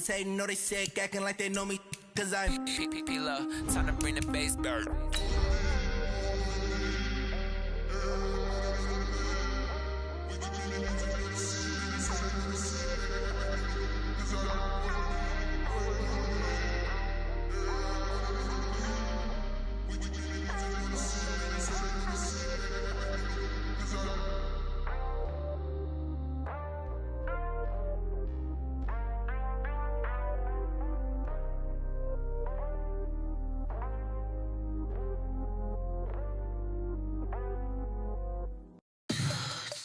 Niggas hating, know they sick, acting like they know me, cause I'm Feml, time to bring the bass back.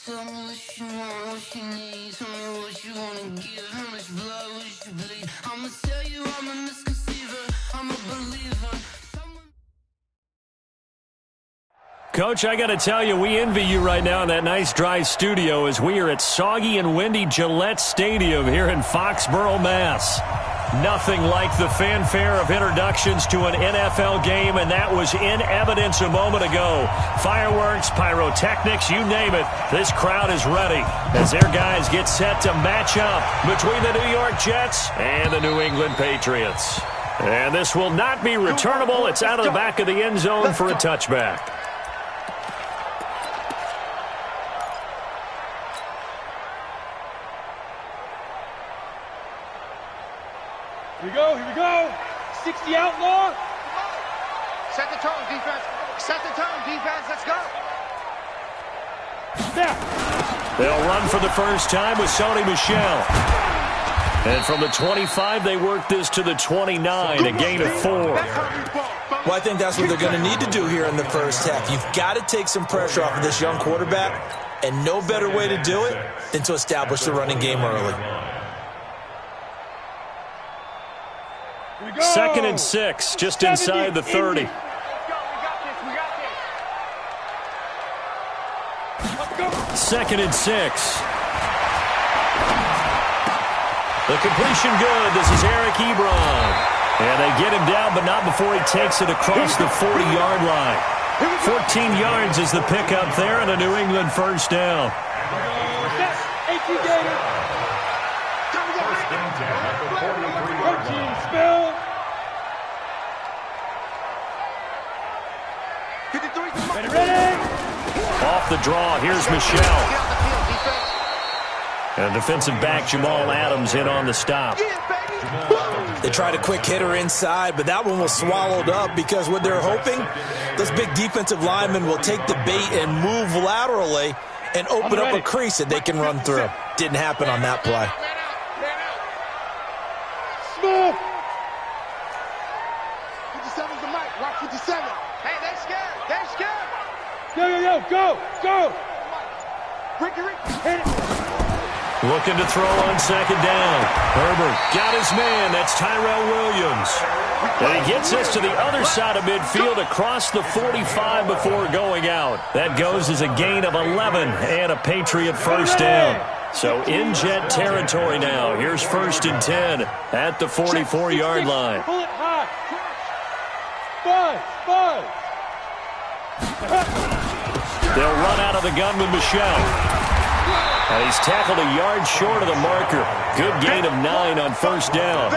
Tell me what you want, what you need. Tell me what you wanna give. How much blood would you bleed? I'ma tell you I'm a misconceiver. I'm a believer. Coach, I got to tell you, we envy you right now in that nice dry studio as we are at soggy and windy Gillette Stadium here in Foxborough, Mass. Nothing like the fanfare of introductions to an NFL game, and that was in evidence a moment ago. Fireworks, pyrotechnics, you name it. This crowd is ready as their guys get set to match up between the New York Jets and the New England Patriots. And this will not be returnable. It's out of the back of the end zone for a touchback. Here we go. 60 outlaw. Set the tone, defense. Set the tone, defense. Let's go. Snap. They'll run for the first time with Sony Michel. And from the 25, they work this to the 29, a gain of 4. Well, I think that's what they're going to need to do here in the first half. You've got to take some pressure off of this young quarterback, and no better way to do it than to establish the running game early. 2nd and 6, just inside the 30. Second and 6. The completion good. This is Eric Ebron. And they get him down, but not before he takes it across the 40-yard line. 14 yards is the pickup there, and a New England first down. Spill. Ready. Off the draw, here's Michel. And defensive back Jamal Adams in on the stop. They tried a quick hitter inside, but that one was swallowed up because what they're hoping, this big defensive lineman will take the bait and move laterally and open up a crease that they can run through. Didn't happen on that play. Smooth. 57's the mic. Rock 57. Hey, they scared. They scared. Yo, go. Ricky. Hit it. Looking to throw on second down. Herbert got his man. That's Tyrell Williams. And he gets us to the other side of midfield across the 45 before going out. That goes as a gain of 11 and a Patriot first down. So in Jet territory now. Here's 1st and 10 at the 44-yard line. Pull it high. Buzz. They'll run out of the gun with Michel. And he's tackled a yard short of the marker. Good gain of 9 on first down.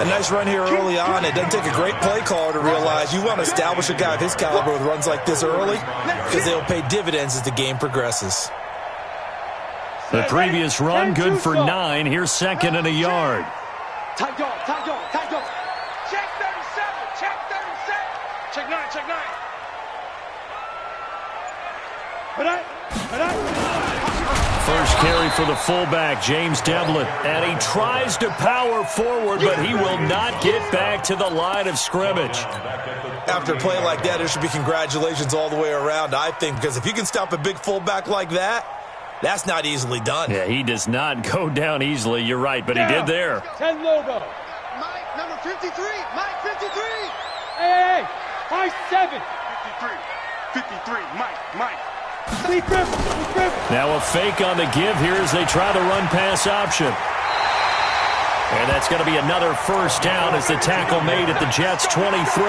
A nice run here early on. It doesn't take a great play caller to realize you want to establish a guy of his caliber with runs like this early because they'll pay dividends as the game progresses. The previous run good for 9. Here's 2nd and a yard. Tight dog. Check 37. Check 9. First carry for the fullback, James Devlin. And he tries to power forward, but he will not get back to the line of scrimmage. After a play like that, there should be congratulations all the way around, I think, because if you can stop a big fullback like that, that's not easily done. Yeah, he does not go down easily. You're right, but he did there. 10 logo. Mike, number 53. Mike, 53. Hey. High 7. 53. Mike. Sleep grip. Now a fake on the give here as they try the run-pass option. And that's going to be another first down as the tackle made at the Jets' 23.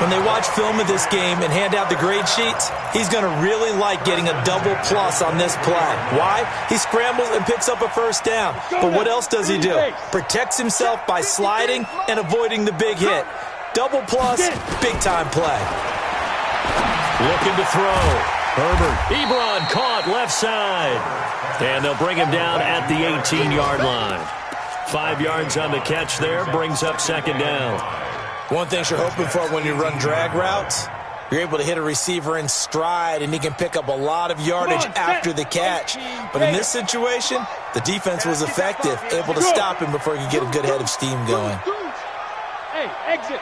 When they watch film of this game and hand out the grade sheets, he's going to really like getting a double plus on this play. Why? He scrambles and picks up a first down. But what else does he do? Protects himself by sliding and avoiding the big hit. Double plus, big-time play. Looking to throw. Herbert. Ebron caught left side. And they'll bring him down at the 18-yard line. 5 yards on the catch there, brings up second down. One thing you're hoping for when you run drag routes, you're able to hit a receiver in stride, and he can pick up a lot of yardage after the catch. But in this situation, the defense was effective, able to stop him before he could get a good head of steam going. Hey, exit.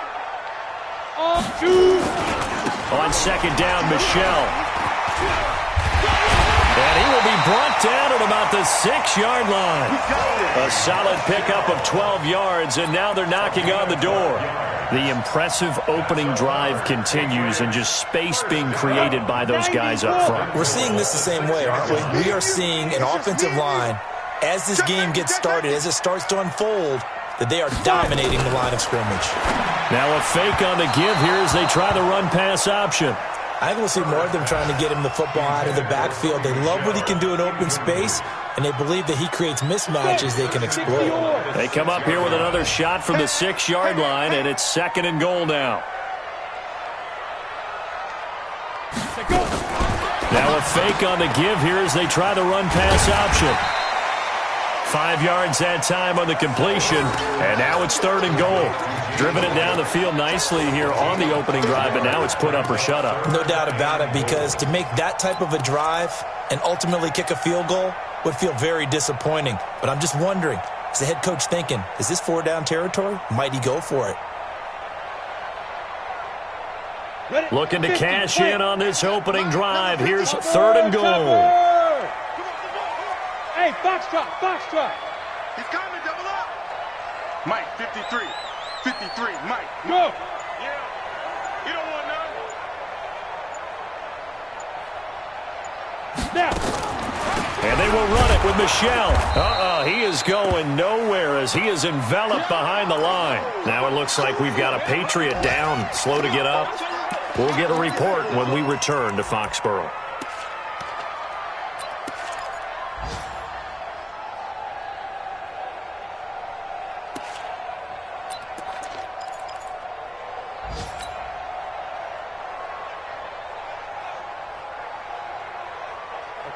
On second down, Michelle. And he will be brought down at about the 6-yard line. A solid pickup of 12 yards, and now they're knocking on the door. The impressive opening drive continues, and just space being created by those guys up front. We're seeing this the same way, aren't we? We are seeing an offensive line, as this game gets started, as it starts to unfold, that they are dominating the line of scrimmage. Now a fake on the give here as they try the run-pass option. I think we'll see more of them trying to get him the football out of the backfield. They love what he can do in open space, and they believe that he creates mismatches they can exploit. They come up here with another shot from the 6-yard line, and it's second and goal now. Now a fake on the give here as they try the run-pass option. 5 yards that time on the completion, and now it's third and goal. Driven it down the field nicely here on the opening drive, but now it's put up or shut up. No doubt about it, because to make that type of a drive and ultimately kick a field goal would feel very disappointing. But I'm just wondering, is the head coach thinking, is this 4-down territory? Might he go for it? Looking to cash in on this opening drive. Here's third and goal. Hey, foxtrot. He's coming, double up. Mike, 53, Mike. Go. Yeah, you don't want none. Now. And they will run it with Michelle. He is going nowhere as he is enveloped behind the line. Now it looks like we've got a Patriot down, slow to get up. We'll get a report when we return to Foxborough.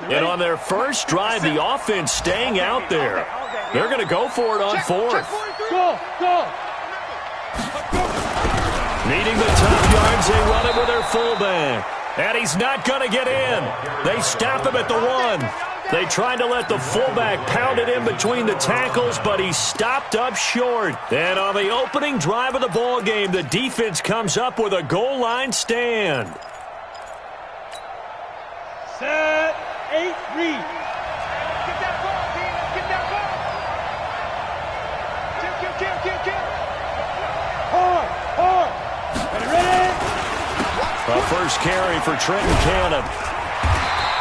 And on their first drive, the offense staying out there. They're going to go for it on fourth. Go. Needing the top yards, they run it with their fullback. And he's not going to get in. They stop him at the 1. They tried to let the fullback pound it in between the tackles, but he stopped up short. And on the opening drive of the ball game, the defense comes up with a goal line stand. Set. 8, read. Get that ball, Dean. Get that ball. Kill. Hard. Ready. A first carry for Trenton Cannon.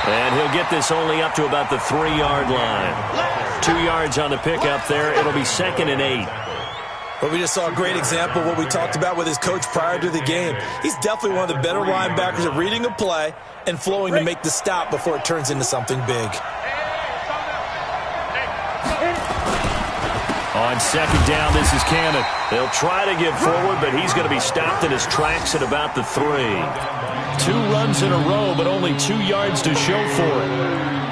And he'll get this only up to about the 3-yard line. 2 yards on the pickup there. It'll be second and 8. Well, we just saw a great example of what we talked about with his coach prior to the game. He's definitely one of the better linebackers at reading a play and flowing to make the stop before it turns into something big. On second down, this is Cannon. They'll try to get forward, but he's going to be stopped in his tracks at about the 3. 2 runs in a row, but only 2 yards to show for it.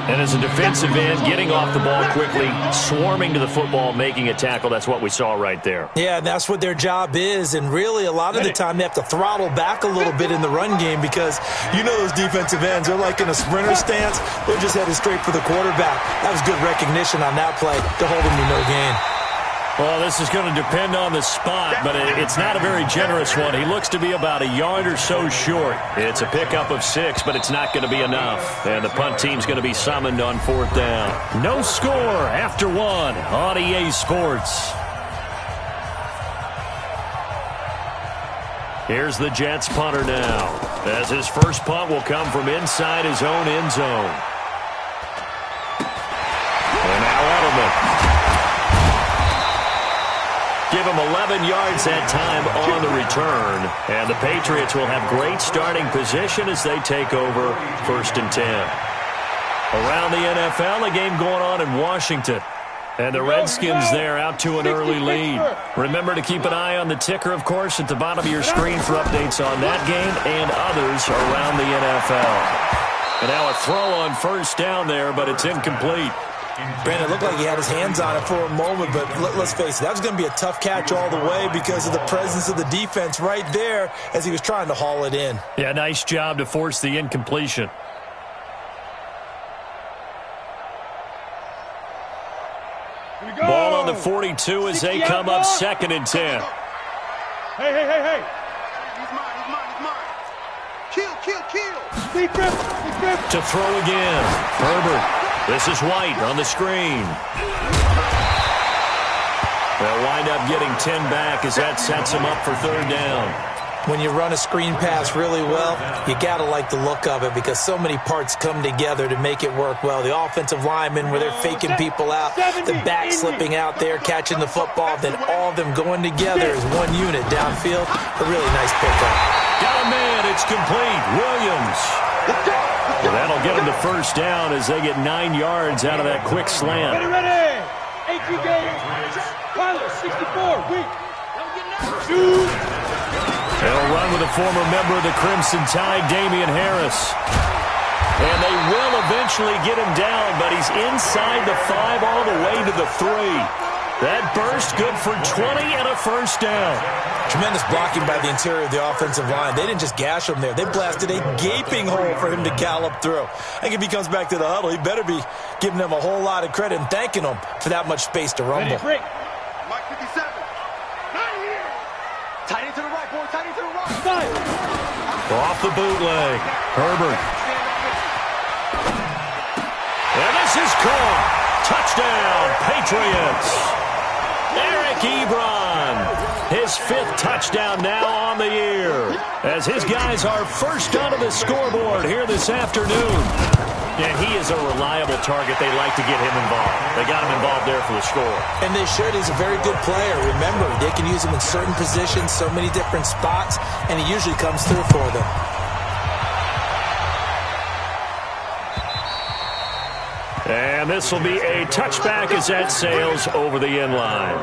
And as a defensive end, getting off the ball quickly, swarming to the football, making a tackle. That's what we saw right there. Yeah, and that's what their job is. And really, a lot of the time, they have to throttle back a little bit in the run game because you know those defensive ends, they're like in a sprinter stance. They're just headed straight for the quarterback. That was good recognition on that play to hold him to no gain. Well, this is going to depend on the spot, but it's not a very generous one. He looks to be about a yard or so short. It's a pickup of 6, but it's not going to be enough. And the punt team's going to be summoned on 4th down. No score after 1 on EA Sports. Here's the Jets punter now, as his first punt will come from inside his own end zone. And now Edelman. Give him 11 yards that time on the return. And the Patriots will have great starting position as they take over 1st and 10. Around the NFL, a game going on in Washington. And the Redskins there out to an early lead. Remember to keep an eye on the ticker, of course, at the bottom of your screen for updates on that game and others around the NFL. And now a throw on 1st down there, but it's incomplete. Brandon, looked like he had his hands on it for a moment, but let's face it, that was going to be a tough catch all the way because of the presence of the defense right there as he was trying to haul it in. Yeah, nice job to force the incompletion. Ball on the 42 as they come up 2nd and 10. Hey. He's mine. Kill. Deep grip. To throw again. Herbert. This is White on the screen. They'll wind up getting 10 back as that sets them up for 3rd down. When you run a screen pass really well, you got to like the look of it because so many parts come together to make it work well. The offensive linemen where they're faking people out, the back slipping out there, catching the football, then all of them going together as one unit downfield. A really nice pickup. Got a man. It's complete. Williams. Well, that'll get them to 1st down as they get 9 yards out of that quick slant. Ready. 18 games. Pilot 64. Weak. Shoot. They'll run with a former member of the Crimson Tide, Damian Harris. And they will eventually get him down, but he's inside the 5 all the way to the 3. That burst good for 20 and a 1st down. Tremendous blocking by the interior of the offensive line. They didn't just gash him there. They blasted a gaping hole for him to gallop through. I think if he comes back to the huddle, he better be giving them a whole lot of credit and thanking them for that much space to rumble. Mike 57. Not here. Tight end to the right, boy. Tight end to the right. Off the bootleg. Herbert. And this is caught. Touchdown, Patriots. Eric Ebron, his 5th touchdown now on the year, as his guys are first onto the scoreboard here this afternoon. And he is a reliable target. They like to get him involved. They got him involved there for the score. And they should. He's a very good player. Remember, they can use him in certain positions, so many different spots, and he usually comes through for them. And this will be a touchback as that sails over the end line.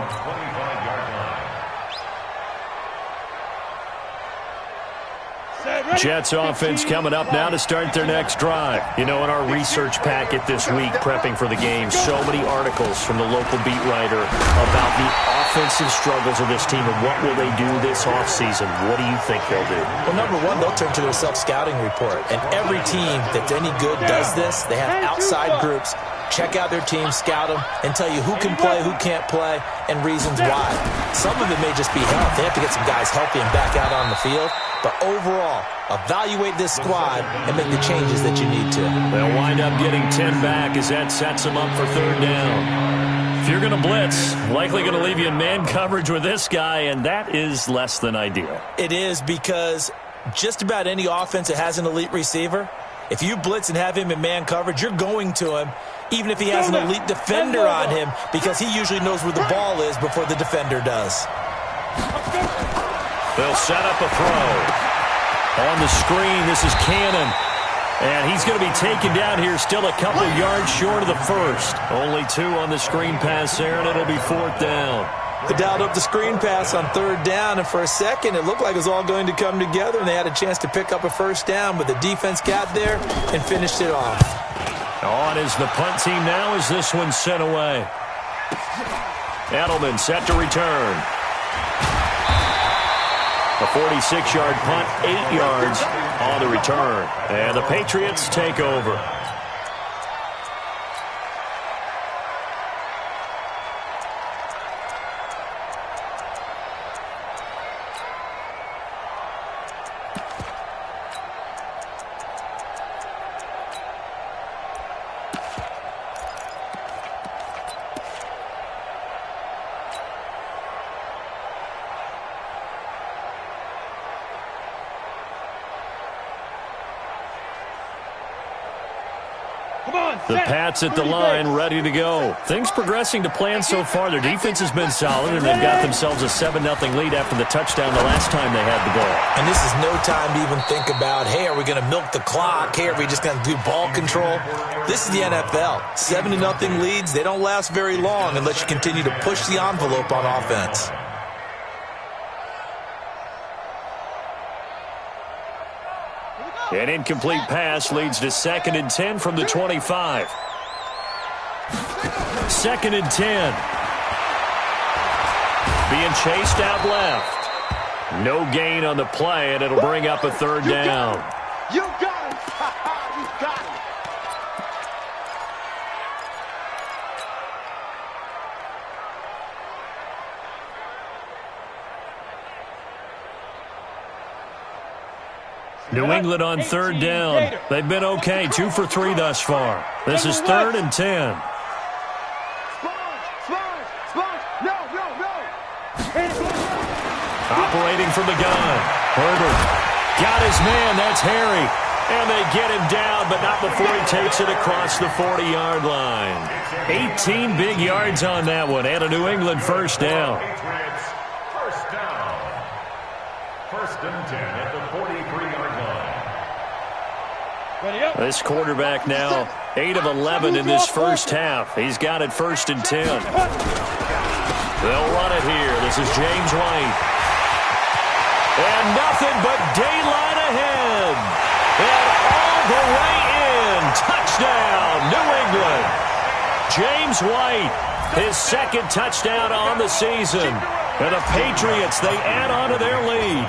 Jets offense coming up now to start their next drive. You know, in our research packet this week, prepping for the game, so many articles from the local beat writer about the offensive struggles of this team and what will they do this offseason. What do you think they'll do? Well, number one, they'll turn to their self-scouting report. And every team that's any good does this. They have outside groups. Check out their team, scout them, and tell you who can play, who can't play, and reasons why. Some of it may just be health. They have to get some guys healthy and back out on the field. But overall, evaluate this squad and make the changes that you need to. They'll wind up getting 10 back as that sets them up for 3rd down. If you're going to blitz, likely going to leave you in man coverage with this guy, and that is less than ideal. It is because just about any offense that has an elite receiver, if you blitz and have him in man coverage, you're going to him, even if he has an elite defender on him, because he usually knows where the ball is before the defender does. They'll set up a throw. On the screen, this is Cannon. And he's going to be taken down here, still a couple yards short of the 1st. Only 2 on the screen pass there, and it'll be 4th down. They dialed up the screen pass on 3rd down, and for a second, it looked like it was all going to come together, and they had a chance to pick up a 1st down, but the defense got there and finished it off. On is the punt team now as this one's sent away. Edelman set to return. A 46-yard punt, 8 yards on the return. And the Patriots take over. The Pats at the line, ready to go. Things progressing to plan so far. Their defense has been solid, and they've got themselves a 7-0 lead after the touchdown the last time they had the ball. And this is no time to even think about, hey, are we going to milk the clock? Hey, are we just going to do ball control? This is the NFL. 7-0 leads, they don't last very long unless you continue to push the envelope on offense. An incomplete pass leads to 2nd and 10 from the 25. 2nd and 10. Being chased out left. No gain on the play, and it'll bring up a 3rd down. You got him! You got him! New England on 3rd down. They've been okay, 2 for 3 thus far. This is 3rd and 10. Operating from the gun. Herbert got his man. That's Harry. And they get him down, but not before he takes it across the 40-yard line. 18 big yards on that one, and a New England 1st down. First down. 1st and 10 at the 43-yard line. This quarterback now 8 of 11 in this first half. He's got it 1st and 10. They'll run it here. This is James White. And nothing but daylight ahead. And all the way in. Touchdown, New England. James White, his 2nd touchdown on the season. And the Patriots, they add on to their lead.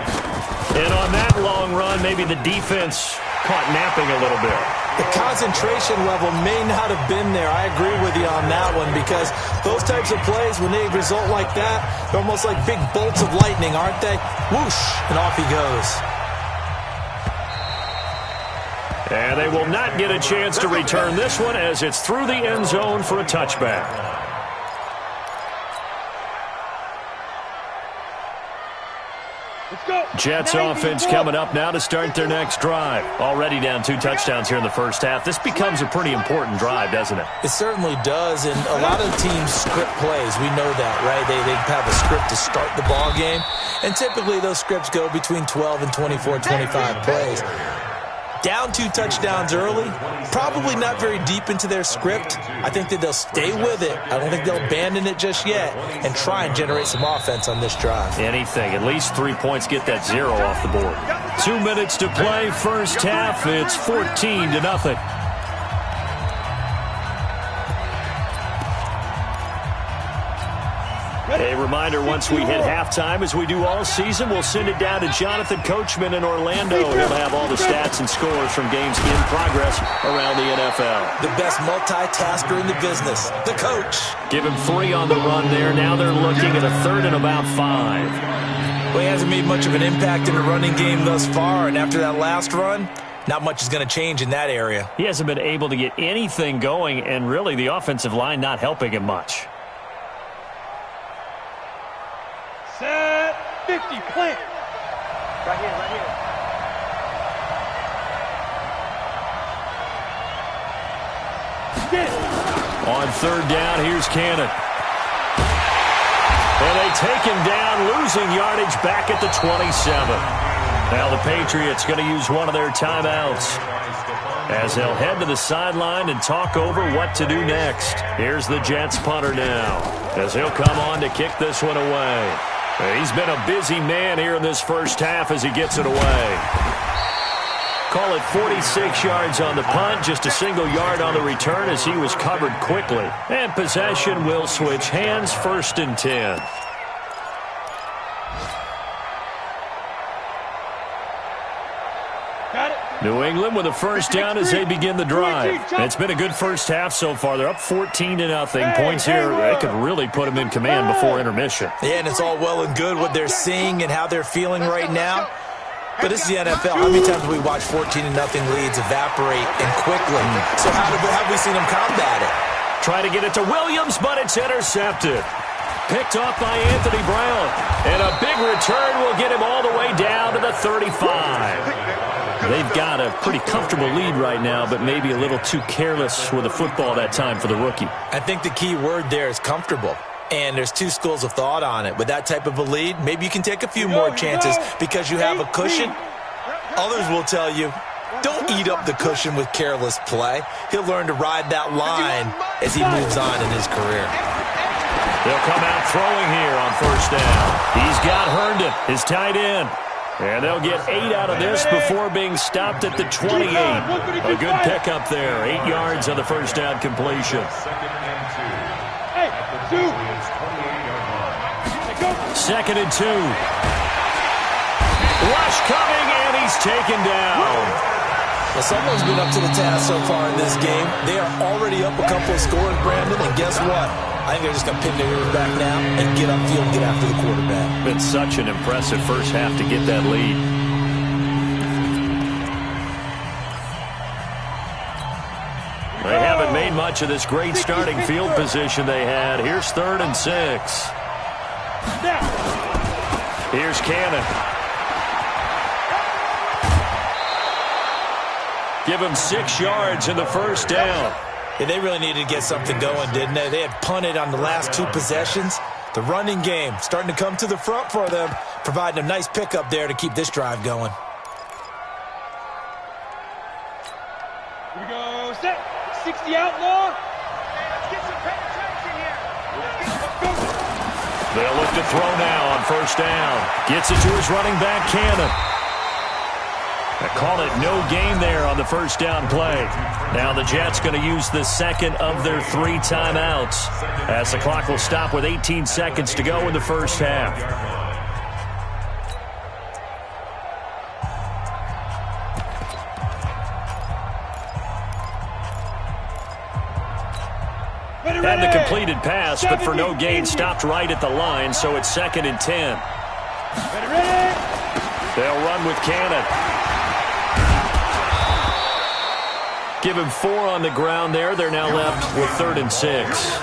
And on that long run, maybe the defense caught napping a little bit. The concentration level may not have been there. I agree with you on that one, because those types of plays, when they result like that, they're almost like big bolts of lightning, aren't they? Whoosh, and off he goes. And they will not get a chance to return this one as it's through the end zone for a touchback. Jets offense coming up now to start their next drive. Already down 2 touchdowns here in the first half. This becomes a pretty important drive, doesn't it? It certainly does, and a lot of teams script plays. We know that, right? They have a script to start the ball game, and typically those scripts go between 12 and 24, 25 plays. Down 2 touchdowns early, probably not very deep into their script. I think that they'll stay with it. I don't think they'll abandon it just yet and try and generate some offense on this drive. Anything. At least 3 points, get that 0 off the board. 2 minutes to play, first half. It's 14-0. A reminder, once we hit halftime, as we do all season, we'll send it down to Jonathan Coachman in Orlando. He'll have all the stats and scores from games in progress around the NFL. The best multitasker in the business, the coach. Give him 3 on the run there. Now they're looking at a 3rd and about 5. Well, he hasn't made much of an impact in the running game thus far, and after that last run, not much is going to change in that area. He hasn't been able to get anything going, and really the offensive line not helping him much. Set 50, plant. Right here. On 3rd down, here's Cannon. And they take him down, losing yardage back at the 27. Now the Patriots going to use one of their timeouts as they'll head to the sideline and talk over what to do next. Here's the Jets punter now as he'll come on to kick this one away. He's been a busy man here in this first half as he gets it away. Call it 46 yards on the punt, just a single yard on the return as he was covered quickly. And possession will switch hands, 1st and 10. New England with a first down as they begin the drive. It's been a good first half so far. They're up 14-0. Points here, they could really put them in command before intermission. Yeah, and it's all well and good what they're seeing and how they're feeling right now. But this is the NFL. How many times have we watched 14-0 leads evaporate and quickly? So how have we seen them combat it? Try to get it to Williams, but it's intercepted. Picked off by Anthony Brown. And a big return will get him all the way down to the 35. They've got a pretty comfortable lead right now, but maybe a little too careless with the football that time for the rookie. I think the key word there is comfortable. And there's two schools of thought on it. With that type of a lead, maybe you can take a few more chances because you have a cushion. Others will tell you, don't eat up the cushion with careless play. He'll learn to ride that line as he moves on in his career. They'll come out throwing here on first down. He's got Herndon, his tight end. And they'll get 8 out of this before being stopped at the 28. A good pickup there. 8 yards on the first down completion. Second and 2. Rush coming, and he's taken down. Well, someone's been up to the task so far in this game. They are already up a couple of scores, Brandon, and guess what? I think they're just going to pin their ears back now and get upfield and get after the quarterback. Been such an impressive first half to get that lead. They haven't made much of this great starting field position they had. Here's 3rd and 6. Here's Cannon. Give him 6 yards in the first down. Yeah, they really needed to get something going, didn't they? They had punted on the last 2 possessions. The running game starting to come to the front for them, providing a nice pickup there to keep this drive going. Here we go. Set. 60 outlaw. Get some penetration here. They'll look to throw now on first down. Gets it to his running back, Cannon. They call it no gain there on the first down play. Now the Jets going to use the second of their 3 timeouts as the clock will stop with 18 seconds to go in the first half. And the completed pass, but for no gain, stopped right at the line, so it's 2nd and 10. They'll run with Cannon. Give him 4 on the ground there. They're now left with 3rd and 6.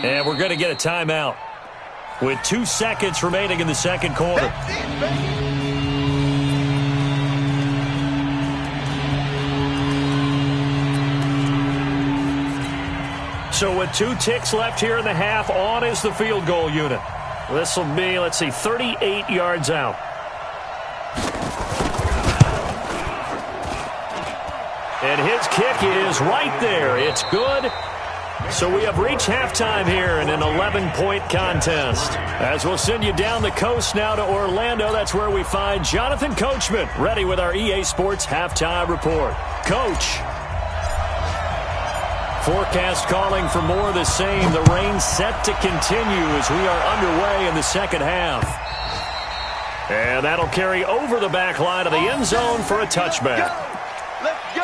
And we're going to get a timeout with 2 seconds remaining in the second quarter. So with 2 ticks left here in the half, on is the field goal unit. This will be, let's see, 38 yards out. And his kick is right there. It's good. So we have reached halftime here in an 11-point contest. As we'll send you down the coast now to Orlando, that's where we find Jonathan Coachman, ready with our EA Sports halftime report. Coach. Forecast calling for more of the same. The rain set to continue as we are underway in the second half. And that'll carry over the back line of the end zone for a touchback. Let's go.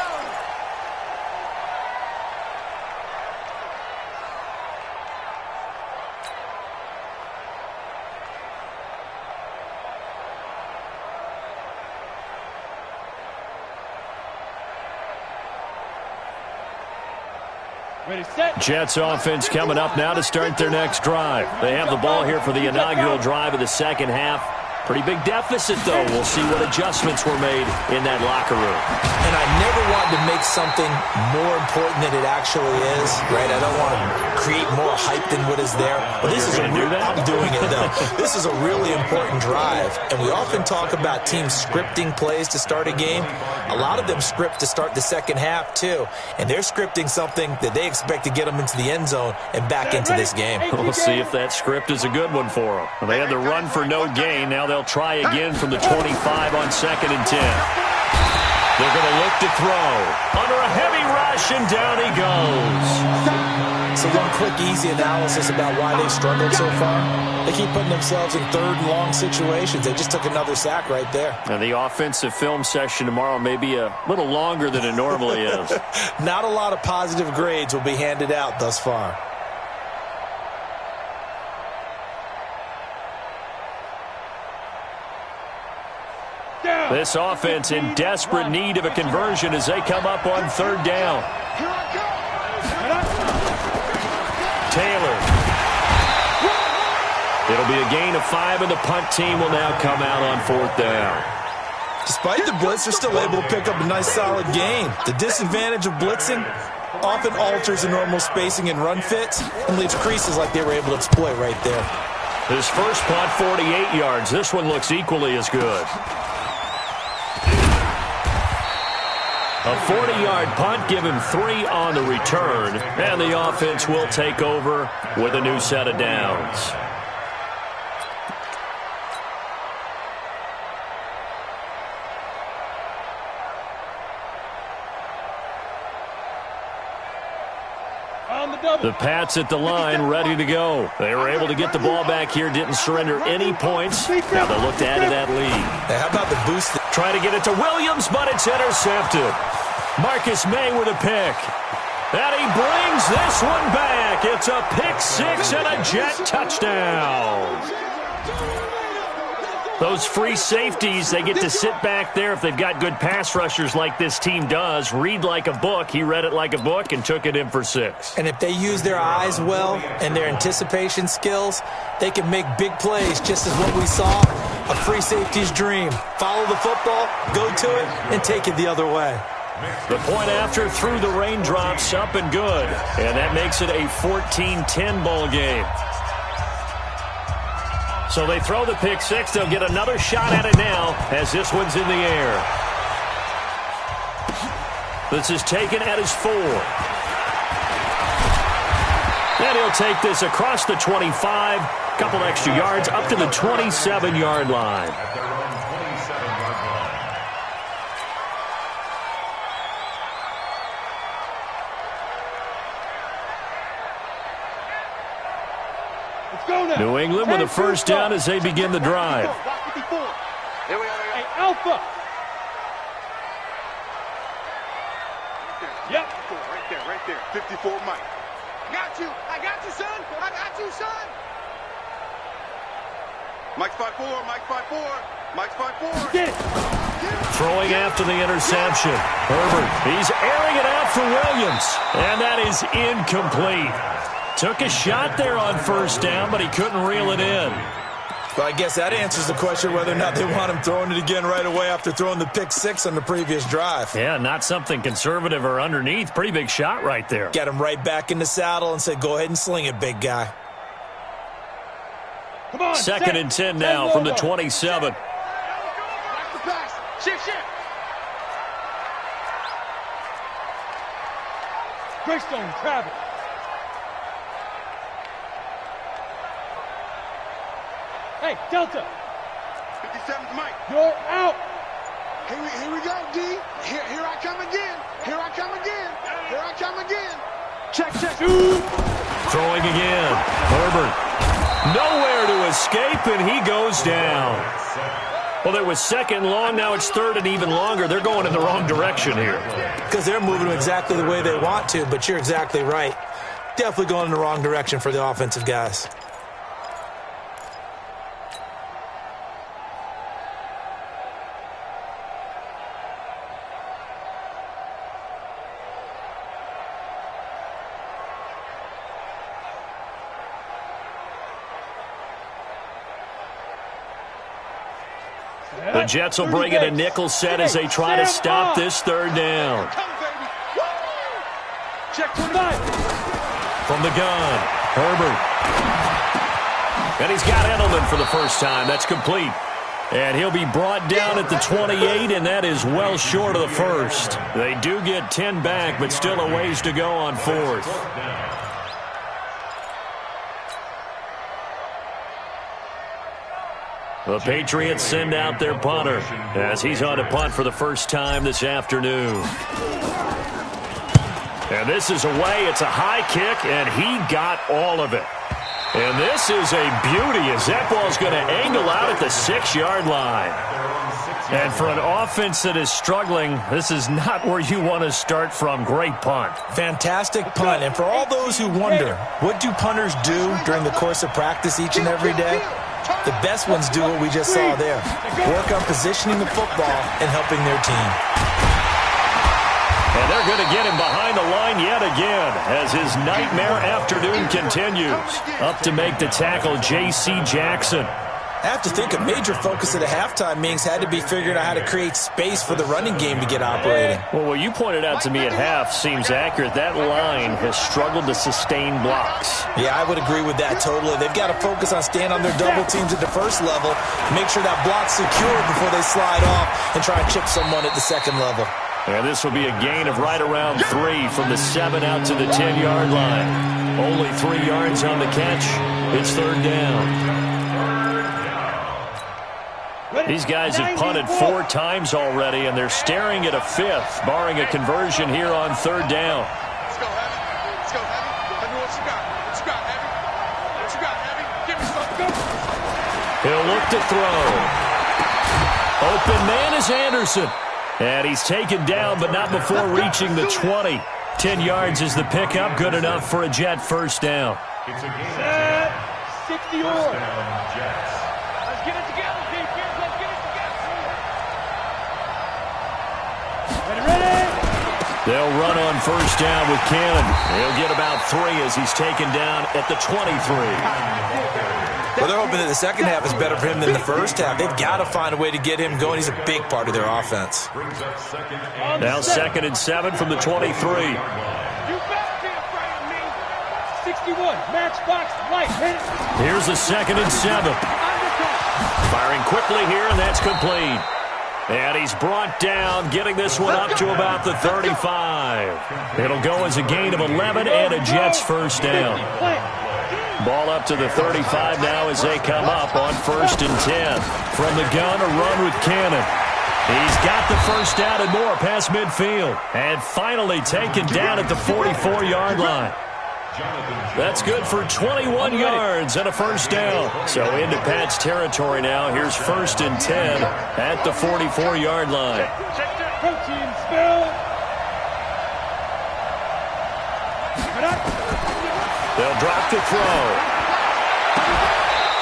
Jets offense coming up now to start their next drive. They have the ball here for the inaugural drive of the second half. Pretty big deficit, though. We'll see what adjustments were made in that locker room. And I never wanted to make something more important than it actually is, right? I don't want to create more hype than what is there. But this is I'm doing it, though. This is a really important drive. And we often talk about teams scripting plays to start a game. A lot of them script to start the second half, too. And they're scripting something that they expect to get them into the end zone and back into this game. We'll see if that script is a good one for them. They had the run for no gain. Now they'll try again from the 25 on 2nd and 10. They're going to look to throw. Under a heavy rush, and down he goes. So one quick, easy analysis about why they've struggled so far. They keep putting themselves in 3rd and long situations. They just took another sack right there. And the offensive film session tomorrow may be a little longer than it normally is. Not a lot of positive grades will be handed out thus far. This offense in desperate need of a conversion as they come up on 3rd down. Taylor. It'll be a gain of 5, and the punt team will now come out on 4th down. Despite the blitz, they're still able to pick up a nice solid gain. The disadvantage of blitzing often alters the normal spacing and run fits and leaves creases like they were able to exploit right there. His first punt, 48 yards. This one looks equally as good. A 40-yard punt, give him 3 on the return, and the offense will take over with a new set of downs. The Pats at the line, ready to go. They were able to get the ball back here, didn't surrender any points. Now they'll look to add to that lead. Hey, how about the boost? Try to get it to Williams, but it's intercepted. Marcus May with a pick. And he brings this one back. It's a pick 6 and a Jet touchdown. Those free safeties, they get to sit back there if they've got good pass rushers like this team does. Read like a book. He read it like a book and took it in for 6. And if they use their eyes well and their anticipation skills, they can make big plays, just as what we saw, a free safety's dream. Follow the football, go to it, and take it the other way. The point after through the raindrops, up and good. And that makes it a 14-10 ball game. So they throw the pick 6. They'll get another shot at it now as this one's in the air. This is taken at his 4. And he'll take this across the 25. Couple extra yards up to the 27-yard line. New England with a first down as they begin the drive. Hey, Alpha. Yep. Right there. 54, Mike. I got you, son. I got you, son. Mike's 5'4", Mike's 5'4", Mike's 5'4". Get it. Throwing after the interception. Herbert, he's airing it out for Williams. And that is incomplete. Took a shot there on first down, but he couldn't reel it in. Well, I guess that answers the question whether or not they want him throwing it again right away after throwing the pick 6 on the previous drive. Yeah, not something conservative or underneath. Pretty big shot right there. Get him right back in the saddle and said, go ahead and sling it, big guy. Come on, 2nd and 10 now from the 27. Shift. Greystone, Travis. Hey, Delta. 57's Mike. You're out. Here we go, D. Here I come again. Here I come again. Check. Shoot. Throwing again. Herbert. Nowhere to escape, and he goes down. Well, it was 2nd and long. Now it's 3rd and even longer. They're going in the wrong direction here. Because they're moving them exactly the way they want to, but you're exactly right. Definitely going in the wrong direction for the offensive guys. The Jets will bring in a nickel set as they try to stop this 3rd down. Check 29. From the gun, Herbert. And he's got Edelman for the first time. That's complete. And he'll be brought down at the 28, and that is well short of the first. They do get 10 back, but still a ways to go on 4th. The Patriots send out their punter as he's on to punt for the first time this afternoon. And this is away. It's a high kick, and he got all of it. And this is a beauty as that ball's going to angle out at the 6-yard line. And for an offense that is struggling, this is not where you want to start from. Great punt. Fantastic punt. And for all those who wonder, what do punters do during the course of practice each and every day? The best ones do what we just saw there. Work on positioning the football and helping their team. And they're going to get him behind the line yet again as his nightmare afternoon continues. Up to make the tackle, J.C. Jackson. I have to think a major focus at the halftime, Mings, had to be figuring out how to create space for the running game to get operating. Well, what you pointed out to me at half seems accurate. That line has struggled to sustain blocks. Yeah, I would agree with that totally. They've got to focus on staying on their double teams at the first level, make sure that block's secure before they slide off and try and chip someone at the second level. And this will be a gain of right around 3 from the 7 out to the 10-yard line. Only 3 yards on the catch. It's third down. These guys have punted 4 times already, and they're staring at a 5th, barring a conversion here on third down. Let's go, Heavy. Let's go, Heavy. Tell me what you got. What you got, Heavy? What you got, Heavy? Give me something. He'll look to throw. Open man is Anderson. And he's taken down, but not before reaching the 20. 10 yards is the pickup. Good enough for a Jet first down. It's a game. 60 or. Jets. Let's get it together, defense. Let's get it together. Ready? They'll run on first down with Cannon. He'll get about 3 as he's taken down at the 23. Well, they're hoping that the second half is better for him than the first half. They've got to find a way to get him going. He's a big part of their offense. Now 2nd and 7 from the 23. You better be afraid of me. 61, matchbox, light, hit it. Here's a 2nd and 7. Firing quickly here, and that's complete. And he's brought down, getting this one up to about the 35. It'll go as a gain of 11 and a Jets first down. Ball up to the 35 now as they come up on 1st and 10. From the gun, a run with Cannon. He's got the first down and more past midfield. And finally taken down at the 44-yard line. That's good for 21 yards and a first down. So into Pat's territory now. Here's 1st and 10 at the 44-yard line. Protein spill. They'll drop to throw.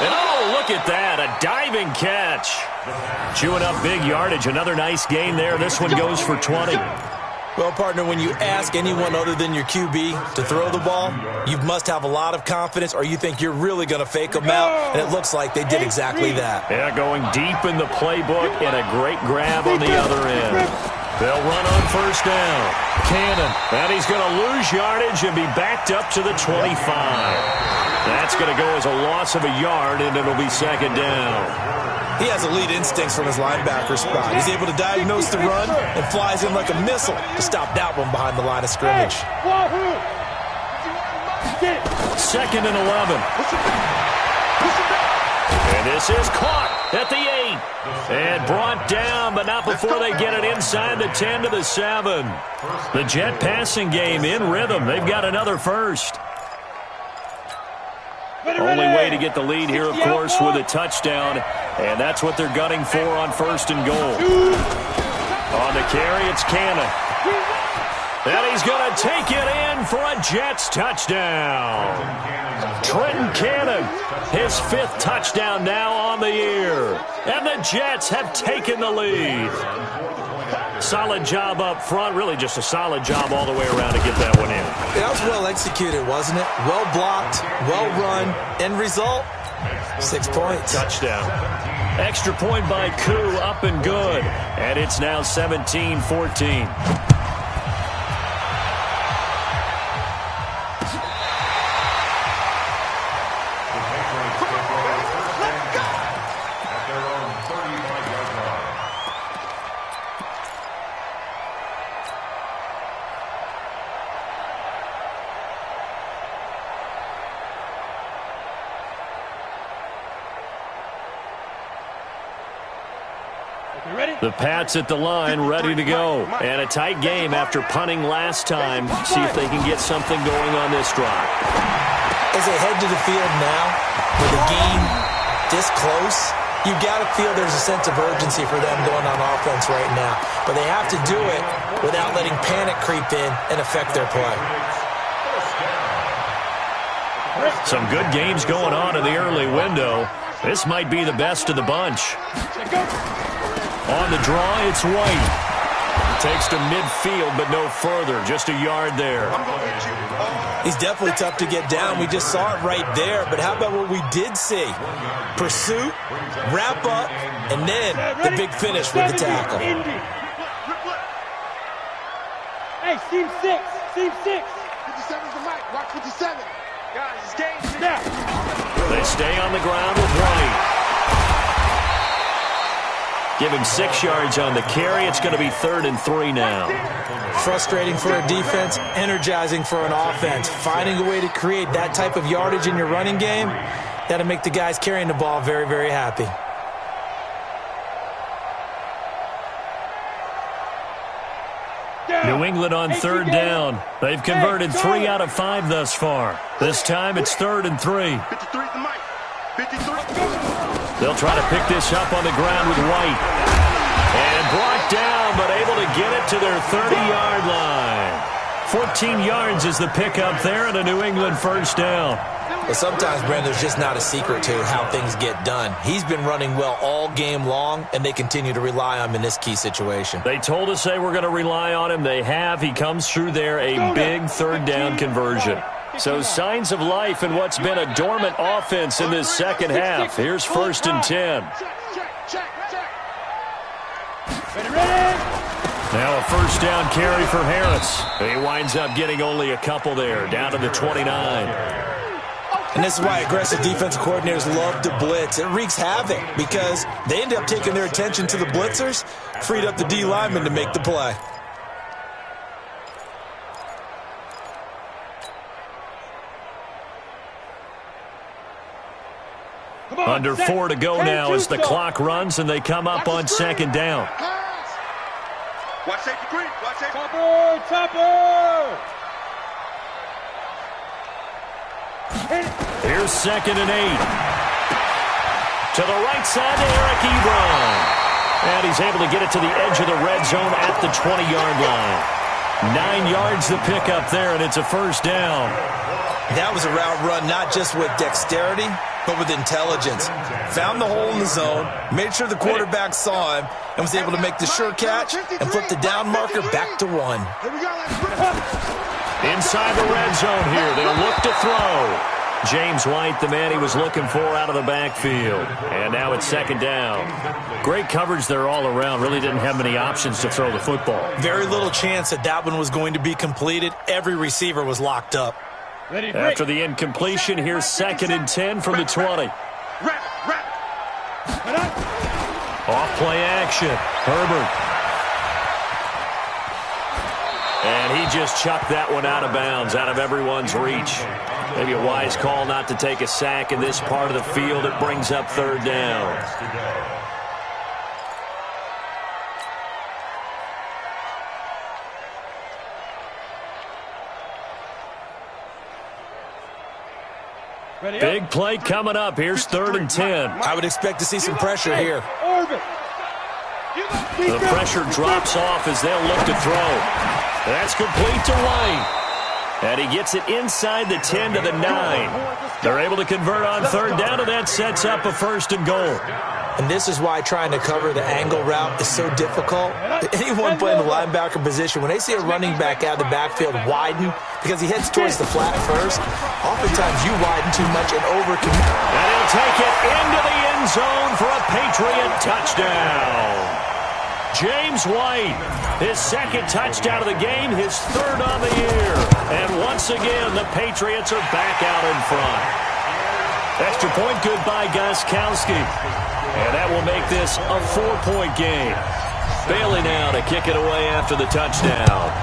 And oh, look at that, a diving catch. Chewing up big yardage, another nice gain there. This one goes for 20. Well, partner, when you ask anyone other than your QB to throw the ball, you must have a lot of confidence or you think you're really going to fake them out, and it looks like they did exactly that. Yeah, going deep in the playbook and a great grab on the other end. They'll run on first down. Cannon, and he's going to lose yardage and be backed up to the 25. That's going to go as a loss of a yard, and it'll be 2nd down. He has elite instincts from his linebacker spot. He's able to diagnose the run and flies in like a missile to stop that one behind the line of scrimmage. 2nd and 11. And this is caught at the 8. And brought down, but not before they get it inside the 10 to the 7. The Jet passing game in rhythm. They've got another first. Only way to get the lead here, of course, with a touchdown. And that's what they're gunning for on 1st and goal. On the carry, it's Cannon. And he's going to take it in for a Jets touchdown. Trenton Cannon, his 5th touchdown now on the year. And the Jets have taken the lead. Solid job up front. Really just a solid job all the way around to get that one in. That was well executed, wasn't it? Well blocked, well run. End result, 6 points. Touchdown. Extra point by Koo, up and good. And it's now 17-14. The Pats at the line, ready to go. And a tight game after punting last time. See if they can get something going on this drive. As they head to the field now, with the game this close, you got to feel there's a sense of urgency for them going on offense right now. But they have to do it without letting panic creep in and affect their play. Some good games going on in the early window. This might be the best of the bunch. On the draw, it's White. Takes to midfield, but no further. Just a yard there. He's definitely tough to get down. We just saw it right there. But how about what we did see? Pursuit, wrap up, and then the big finish with the tackle. Hey, seam 6. Seam 6. 57's the mic. Watch 57. Guys, it's dangerous. Now. They stay on the ground with White. Give him 6 yards on the carry. It's going to be 3rd and 3 now. Frustrating for a defense, energizing for an offense. Finding a way to create that type of yardage in your running game, that'll make the guys carrying the ball very, very happy. New England on 3rd down. They've converted 3 out of 5 thus far. This time it's 3rd and 3. 53's the mic. 53. They'll try to pick this up on the ground with White. And brought down, but able to get it to their 30-yard line. 14 yards is the pickup there and a New England first down. But sometimes, Brent, there's just not a secret to how things get done. He's been running well all game long, and they continue to rely on him in this key situation. They told us they were going to rely on him. They have. He comes through there, a big 3rd down conversion. So signs of life in what's been a dormant offense in this second half. Here's 1st and 10. Now a first down carry for Harris. He winds up getting only a couple there, down to the 29. And this is why aggressive defensive coordinators love to blitz. It wreaks havoc because they end up taking their attention to the blitzers, freed up the D lineman to make the play. Under 4 to go now as the clock runs and they come up on 2nd down. Watch safety green. Watch safety. Topper! Here's 2nd and 8. To the right side to Eric Ebron. And he's able to get it to the edge of the red zone at the 20-yard line. 9 yards the pickup there, and it's a first down. That was a route run not just with dexterity, but with intelligence. Found the hole in the zone, made sure the quarterback saw him, and was able to make the sure catch and flip the down marker back to 1. Inside the red zone here, they'll look to throw. James White, the man he was looking for out of the backfield. And now it's 2nd down. Great coverage there all around. Really didn't have many options to throw the football. Very little chance that that one was going to be completed. Every receiver was locked up. After the incompletion, here's 2nd and 10 from the 20. Off play action. Herbert. And he just chucked that one out of bounds, out of everyone's reach. Maybe a wise call not to take a sack in this part of the field. It brings up 3rd down. Big play coming up. Here's 3rd and 10. I would expect to see some pressure here. The pressure drops off as they'll look to throw. That's complete to White. And he gets it inside the 10 to the 9. They're able to convert on 3rd down, and that sets up a 1st and goal. And this is why trying to cover the angle route is so difficult. Anyone playing the linebacker position, when they see a running back out of the backfield widen, because he heads towards the flat first, oftentimes you widen too much and overcommit. And he'll take it into the end zone for a Patriot touchdown. James White, his 2nd touchdown of the game, his 3rd on the year. And once again, the Patriots are back out in front. Extra point good by Gostkowski. And that will make this a 4-point game. Bailey now to kick it away after the touchdown.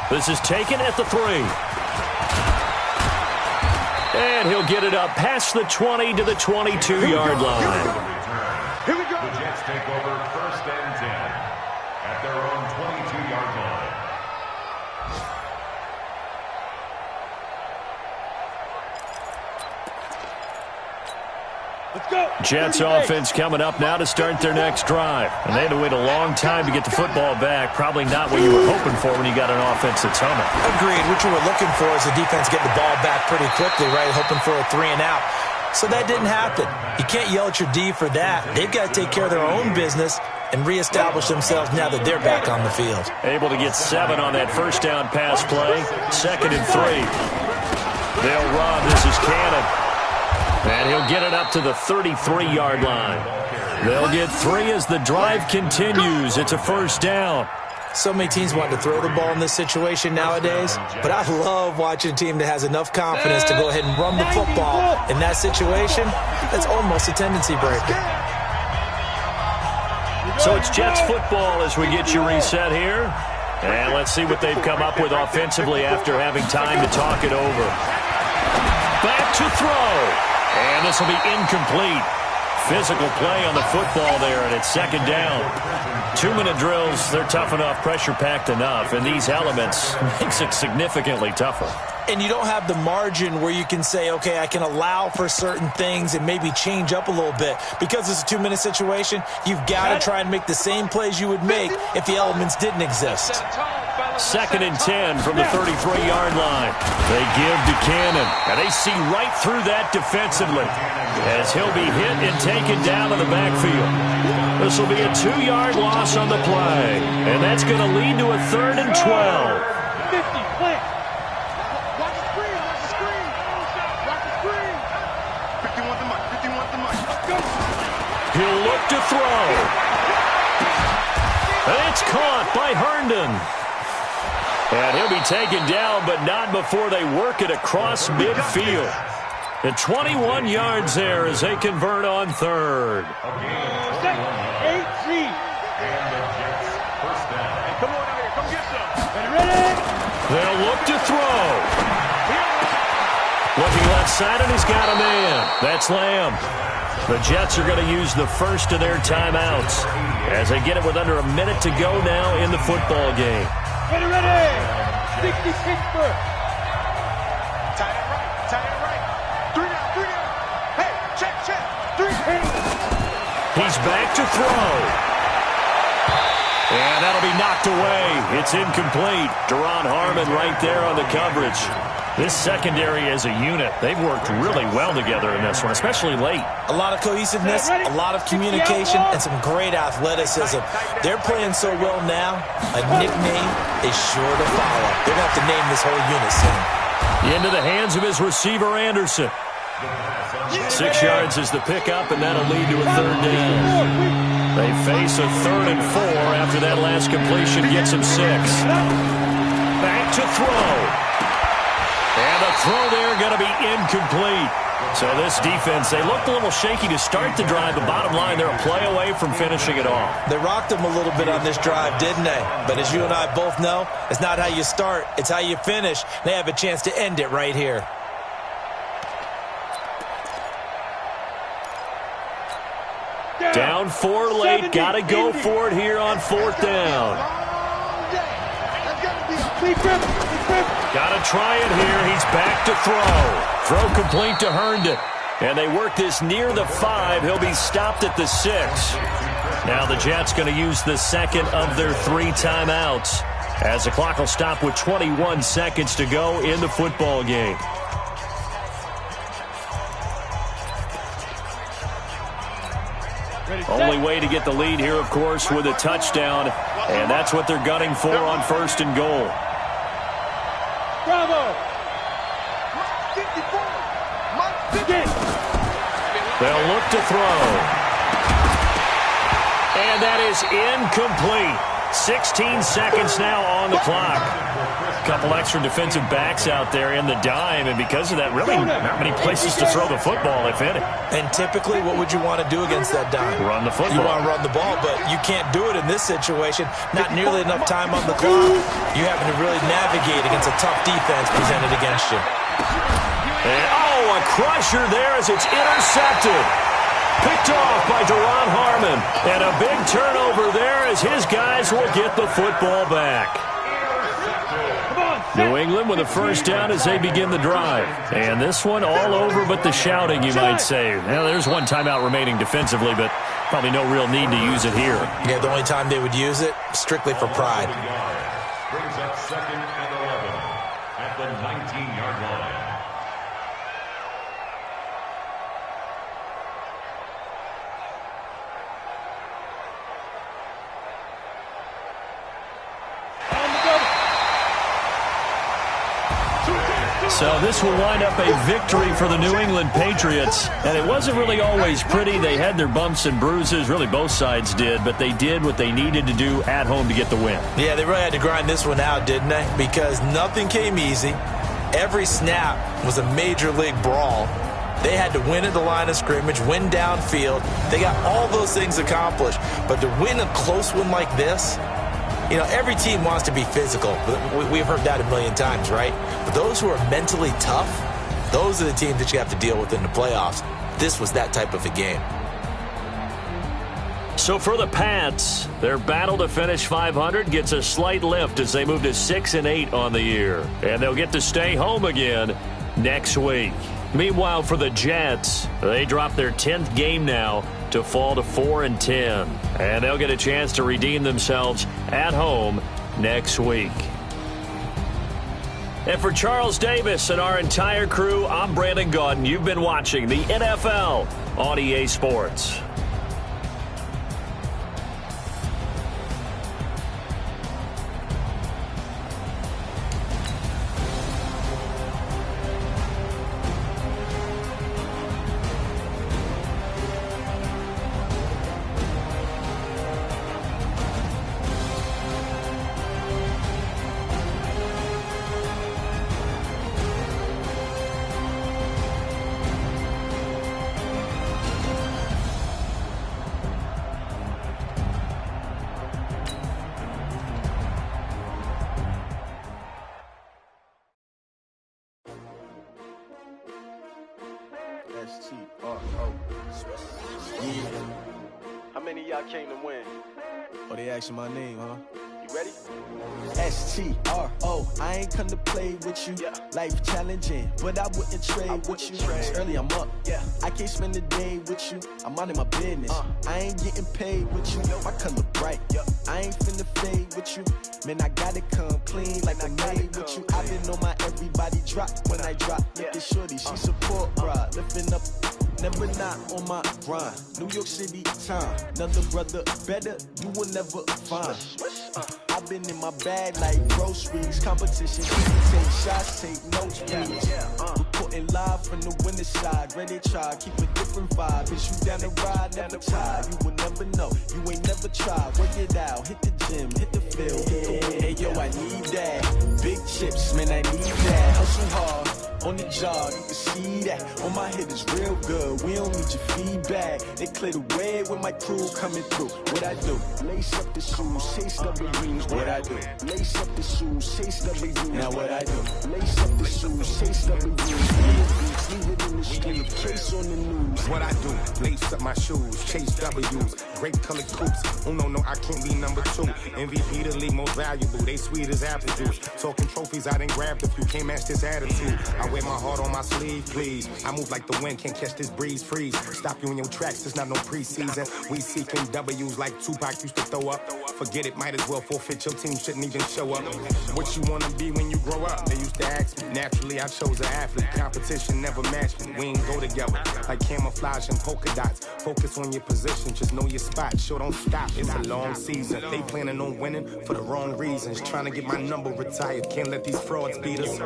This is taken at the 3. And he'll get it up past the 20 to the 22-yard line. Here we go. The Jets take over 1st and 10 at their own 22-yard line. Let's go. Jets offense coming up now to start their next drive. And they had to wait a long time to get the football back. Probably not what you were hoping for when you got an offense that's humming. Agreed. What you were looking for is the defense getting the ball back pretty quickly, right? Hoping for a 3 and out. So that didn't happen. You can't yell at your D for that. They've got to take care of their own business and reestablish themselves now that they're back on the field. Able to get 7 on that first down pass play. 2nd and 3. They'll run. This is Cannon. And he'll get it up to the 33-yard line. They'll get 3 as the drive continues. It's a first down. So many teams want to throw the ball in this situation nowadays, but I love watching a team that has enough confidence to go ahead and run the football in that situation. That's almost a tendency breaker. So it's Jets football as we get you reset here. And let's see what they've come up with offensively after having time to talk it over. Back to throw. And this will be incomplete. Physical play on the football there, and it's 2nd down. 2-minute drills, they're tough enough, pressure-packed enough, and these elements makes it significantly tougher. And you don't have the margin where you can say, okay, I can allow for certain things and maybe change up a little bit. Because it's a 2-minute situation, you've got to try and make the same plays you would make if the elements didn't exist. 2nd and 10 from the 33-yard line. They give to Cannon, and they see right through that defensively as he'll be hit and taken down in the backfield. This will be a 2-yard loss on the play, and that's going to lead to a 3rd and 12. 50, plant. Watch the screen, watch the screen. Watch the screen. 51 the mic, 51 the mic. Let's go. He'll look to throw. And it's caught by Herndon. And he'll be taken down, but not before they work it across midfield. At 21 yards there as they convert on 3rd. 8-3. Come on out here, come get some. Ready? They'll look to throw. Looking left side, and he's got a man. That's Lamb. The Jets are going to use the first of their timeouts as they get it with under a minute to go now in the football game. Ready. 60 Pittsburgh. Tight end right. 3 down. Hey, check. 3. He's back to throw. And that'll be knocked away. It's incomplete. Deron Harmon right there on the coverage. This secondary as a unit, they've worked really well together in this one, especially late. A lot of cohesiveness, a lot of communication, and some great athleticism. They're playing so well now, a nickname is sure to follow. They're going to have to name this whole unit soon. Into the hands of his receiver, Anderson. 6 yards is the pickup, and that'll lead to a 3rd down. They face a 3rd and 4 after that last completion gets him 6. Back to throw. And the throw there going to be incomplete. So this defense, they looked a little shaky to start the drive, but bottom line, they're a play away from finishing it off. They rocked them a little bit on this drive, didn't they? But as you and I both know, it's not how you start, it's how you finish. They have a chance to end it right here. Down 4 late, got to go for it here on 4th down. Got to try it here. He's back to throw. Throw complete to Herndon. And they work this near the 5. He'll be stopped at the 6. Now the Jets going to use the 2nd of their 3 timeouts as the clock will stop with 21 seconds to go in the football game. Only way to get the lead here, of course, with a touchdown. And that's what they're gunning for on 1st and goal. Bravo. 54. They'll look to throw. And that is incomplete. 16 seconds now on the clock. A couple extra defensive backs out there in the dime, and because of that, really not many places to throw the football, if any. And typically, what would you want to do against that dime? Run the football. You want to run the ball, but you can't do it in this situation. Not nearly enough time on the clock. You having to really navigate against a tough defense presented against you. And, a crusher there as it's intercepted. Picked off by Deron Harmon. And a big turnover there as his guys will get the football back. New England with a first down as they begin the drive. And this one all over but the shouting, you might say. Now, there's one timeout remaining defensively, but probably no real need to use it here. Yeah, the only time they would use it, strictly for pride. Brings up 2nd and 11 at the 19-yard line. So this will wind up a victory for the New England Patriots. And it wasn't really always pretty. They had their bumps and bruises. Really, both sides did. But they did what they needed to do at home to get the win. Yeah, they really had to grind this one out, didn't they? Because nothing came easy. Every snap was a major league brawl. They had to win at the line of scrimmage, win downfield. They got all those things accomplished. But to win a close one like this, you know, every team wants to be physical. We've heard that a million times, right? But those who are mentally tough, those are the teams that you have to deal with in the playoffs. This was that type of a game. So for the Pats, their battle to finish 500 gets a slight lift as they move to 6-8 on the year. And they'll get to stay home again next week. Meanwhile, for the Jets, they drop their 10th game now to fall to 4-10. And they'll get a chance to redeem themselves at home next week. And for Charles Davis and our entire crew, I'm Brandon Gaudin. You've been watching the NFL on EA Sports. How many of y'all came to win? Oh, they asking my name, huh? You ready? S-T-R-O, I ain't come to play with you. Yeah. Life challenging, but I wouldn't trade with you. It's early, I'm up. Yeah. I can't spend the day with you. I'm minding my business. I ain't getting paid with you. My color bright. I ain't finna fade with you. Man, I gotta come clean like I made with you. I've been on my everybody drop when I drop. Look at shorty, she support, bruh. Lifting up. Never not on my grind. New York City time. Another brother better, you will never find. I've been in my bag like groceries. Competition, take shots, take notes, please. Reporting live from the winter side. Ready to try, keep a different vibe. Is you down the ride, never tired. You will never know, you ain't never tried. Work it out, hit the gym, hit the field, hit the wind. Hey yo, I need that. Big chips, man, I need that. Hustle hard. On the job, you can see that. On my head is real good. We don't need your feedback. They clear the way with my crew coming through. What I do? Lace up the shoes, chase W's. What I do? Lace up the shoes, chase W's. Now what I do? Lace up the shoes, chase W's. Leave it in the street, case on the news. What I do? Lace up my shoes, chase W's. Great colored coops. Oh no, I can't be number 2. MVP the league most valuable. They sweet as apple juice. Talking trophies, I didn't grab the few. Can't match this attitude. I wear my heart on my sleeve, please. I move like the wind, can't catch this breeze, freeze. Stop you in your tracks, there's not no preseason. We seeking W's like Tupac used to throw up. Forget it, might as well forfeit. Your team shouldn't even show up. What you wanna be when you grow up? They used to ask me. Naturally, I chose an athlete. Competition never matched me. We ain't go together like camouflage and polka dots. Focus on your position, just know your spot. Sure, don't stop. It's a long season. They planning on winning for the wrong reasons. Trying to get my number retired. Can't let these frauds beat us.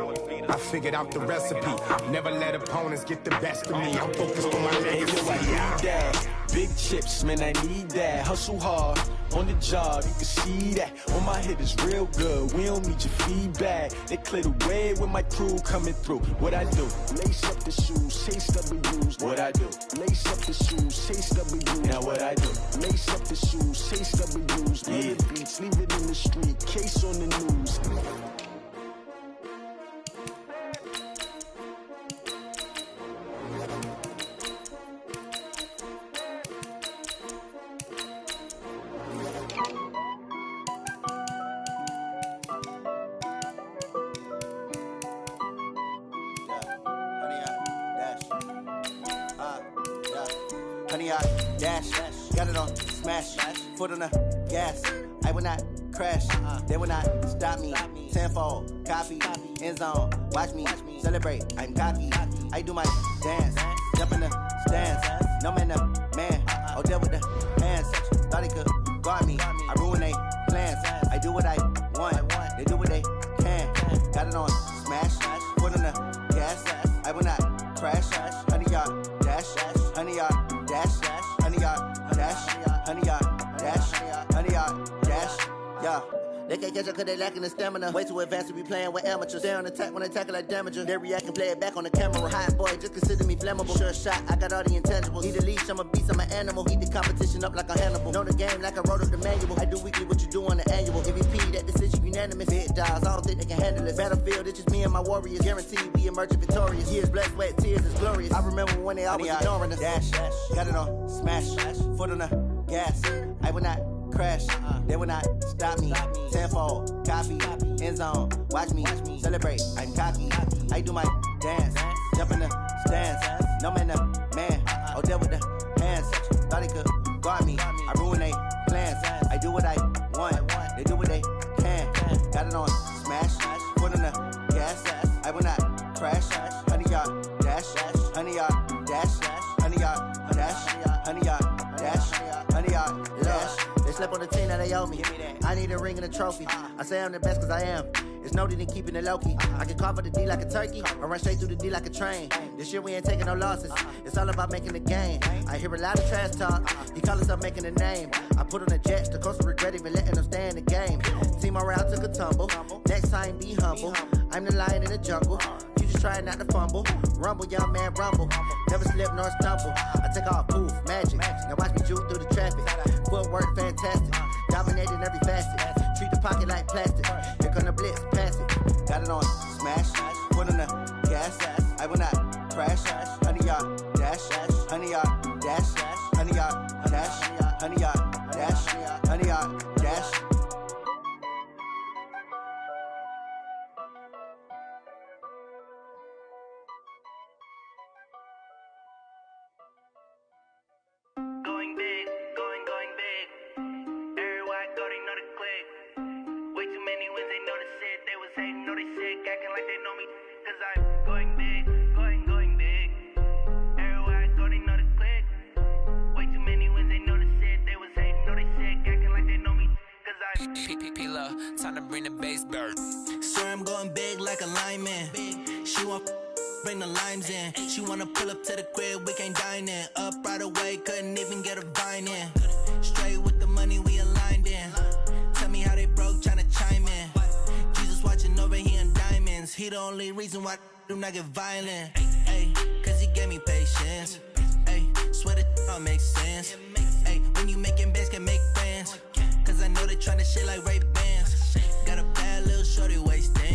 I figured out the recipe. Never let opponents get the best of me. I'm focused on my legacy. Hey, yo, I need that. Big chips, man, I need that. Hustle hard. On the job, you can see that. On my head is real good. We don't need your feedback. They clear the way with my crew coming through. What I do? Lace up the shoes, chase W's. What I do? Lace up the shoes, chase W's. Now what I do? Lace up the shoes, chase W's. Yeah. Beats, leave it in the street, case on the news. Honey, I dash, got it on smash, foot on the gas. I will not crash, they will not stop me. Tenfold, copy, end zone, watch me celebrate. I'm cocky, I do my dance, jump in the stands. No man, the man, oh, deal with the hands. Thought he could guard me, I ruin they plans. I do what I want, they do what they can. Got it on smash, foot on the dash, yeah. They can't catch up cause they lacking the stamina. Way too advanced to be playing with amateurs. Stay on attack when they tackle like damager. They react and play it back on the camera. Hot boy, just consider me flammable. Sure shot, I got all the intangibles. Need a leash, I'm a beast, I'm an animal. Eat the competition up like a Hannibal. Know the game like I wrote up the manual. I do weekly what you do on the annual. MVP, that decision unanimous. Big dials, I don't think they can handle it. Battlefield, it's just me and my warriors. Guaranteed we emerge victorious. Years, blood, sweat, tears, it's glorious. I remember when they always ignoring us. Dash, got it on, smash, foot on the gas. I will not crash, they will not stop me. Tenfold, copy, end zone, watch me celebrate. I'm cocky, I do my dance, jump in the stands. No man, the man, oh, there with the hands. Thought he could guard me, I ruin they plans. I do what I want, they do what they can. Got it on smash, foot on the gas. I will not crash, 100 yard dash, 100 yard dash, 100 yard dash, 100 yard dash, 100 yard dash. They slept on the team that they owe me. I need a ring and a trophy. I say I'm the best cause I am. It's no need in keeping it low-key. I can carve up the D like a turkey or run straight through the D like a train. This year we ain't taking no losses. It's all about making the game. I hear a lot of trash talk. He call us up making a name. I put on the Jets. The coach will regret even letting them stay in the game. Team morale took a tumble. Next time be humble. I'm the lion in the jungle. You just try not to fumble. Rumble, young man, rumble. Never slip nor stumble. I take off, poof, magic. Now watch me juke through the traffic. Footwork fantastic. Dominating every facet. Treat the pocket like plastic. Here come the blitz, pass it. Got it on smash. Foot on the gas. I will not crash. 100 yard dash. 100 yard dash. 100 yard dash. 100 yard dash. 100 yard dash. Going big, going big. Everywhere I go, they know the click. Way too many wins, they know the shit. They was hating, know they sick, acting like they know me. Cause I'm going big, going big. Everywhere I go, they know the click. Way too many wins, they know the shit. They was hating, know they sick, acting like they know me. Cause I'm Feml, time to bring the bass bird. Swear I'm going big like a lineman. She want bring the limes in. She wanna pull up to the crib, we can't dine in. Up right away, couldn't even get a vine in. Straight with the money we aligned in. Tell me how they broke, tryna chime in. Jesus watching over here in diamonds. He the only reason why I do not get violent. Ay, cause he gave me patience. Ay, swear that all makes sense. Ay, when you making bands, can make friends. Cause I know they tryna shit like Ray-Bans. Got a bad little shorty wasting.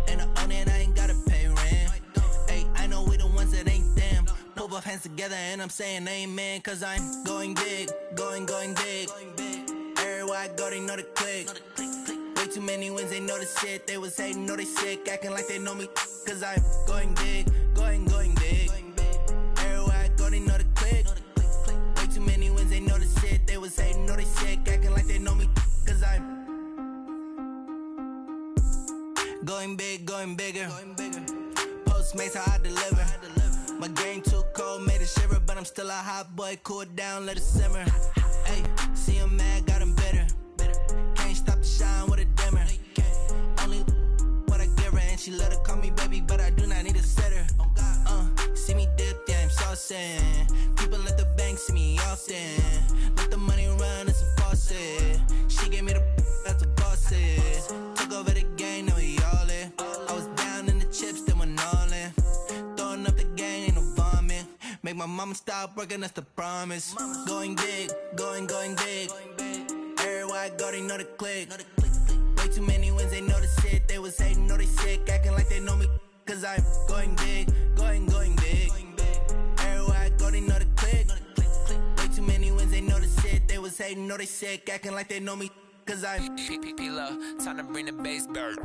And I own it, I ain't gotta pay rent. Ay, I know we the ones that ain't them. Pull both hands together and I'm saying amen. Cause I'm going big, going big. Everywhere I go, they know the click. Way too many wins, they know the shit. They was hating, know they sick, acting like they know me. Cause I'm going big, going big. Everywhere I go, they know the click. Way too many wins, they know the shit. They was hating, know they sick, acting like they know me. Cause I'm going big, going bigger. Postmates how I deliver. My game too cold, made it shiver, but I'm still a hot boy. Cool it down, let it simmer. Hey, see him mad, got him bitter. Can't stop the shine with a dimmer. Only what I give her, and she let her call me baby, but I do not need a sitter. See me dip, yeah, I'm saucing. People at the bank see me often. Let the money run, it's a faucet. She gave me the that's a bosses. Took over the game, now we all in. I was down in the chips, then went all in. Throwing up the gang, ain't no vomit. Make my mama stop working, that's the promise. Going big, going big. Everywhere I go, they know the click. Way too many wins, they know the shit. They was hating, know they sick, acting like they know me. Cause I'm going big, going big. Everywhere I go, they know the click. Way too many wins, they know the shit. They was hating, know they sick, acting like they know me. Cause I'm Feml, time to bring the bass bird.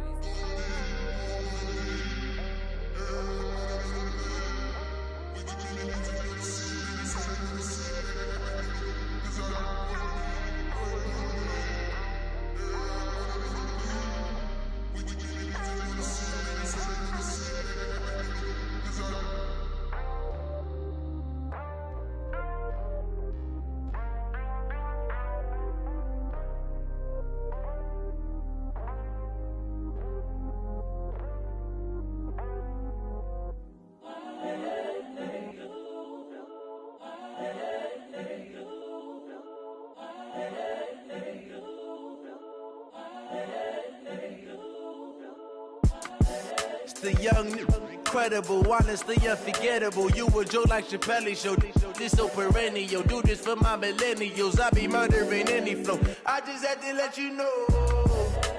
It's the young, incredible, honestly unforgettable. You a Joe like Chappelle show. This so perennial. Do this for my millennials. I be murdering any flow. I just had to let you know.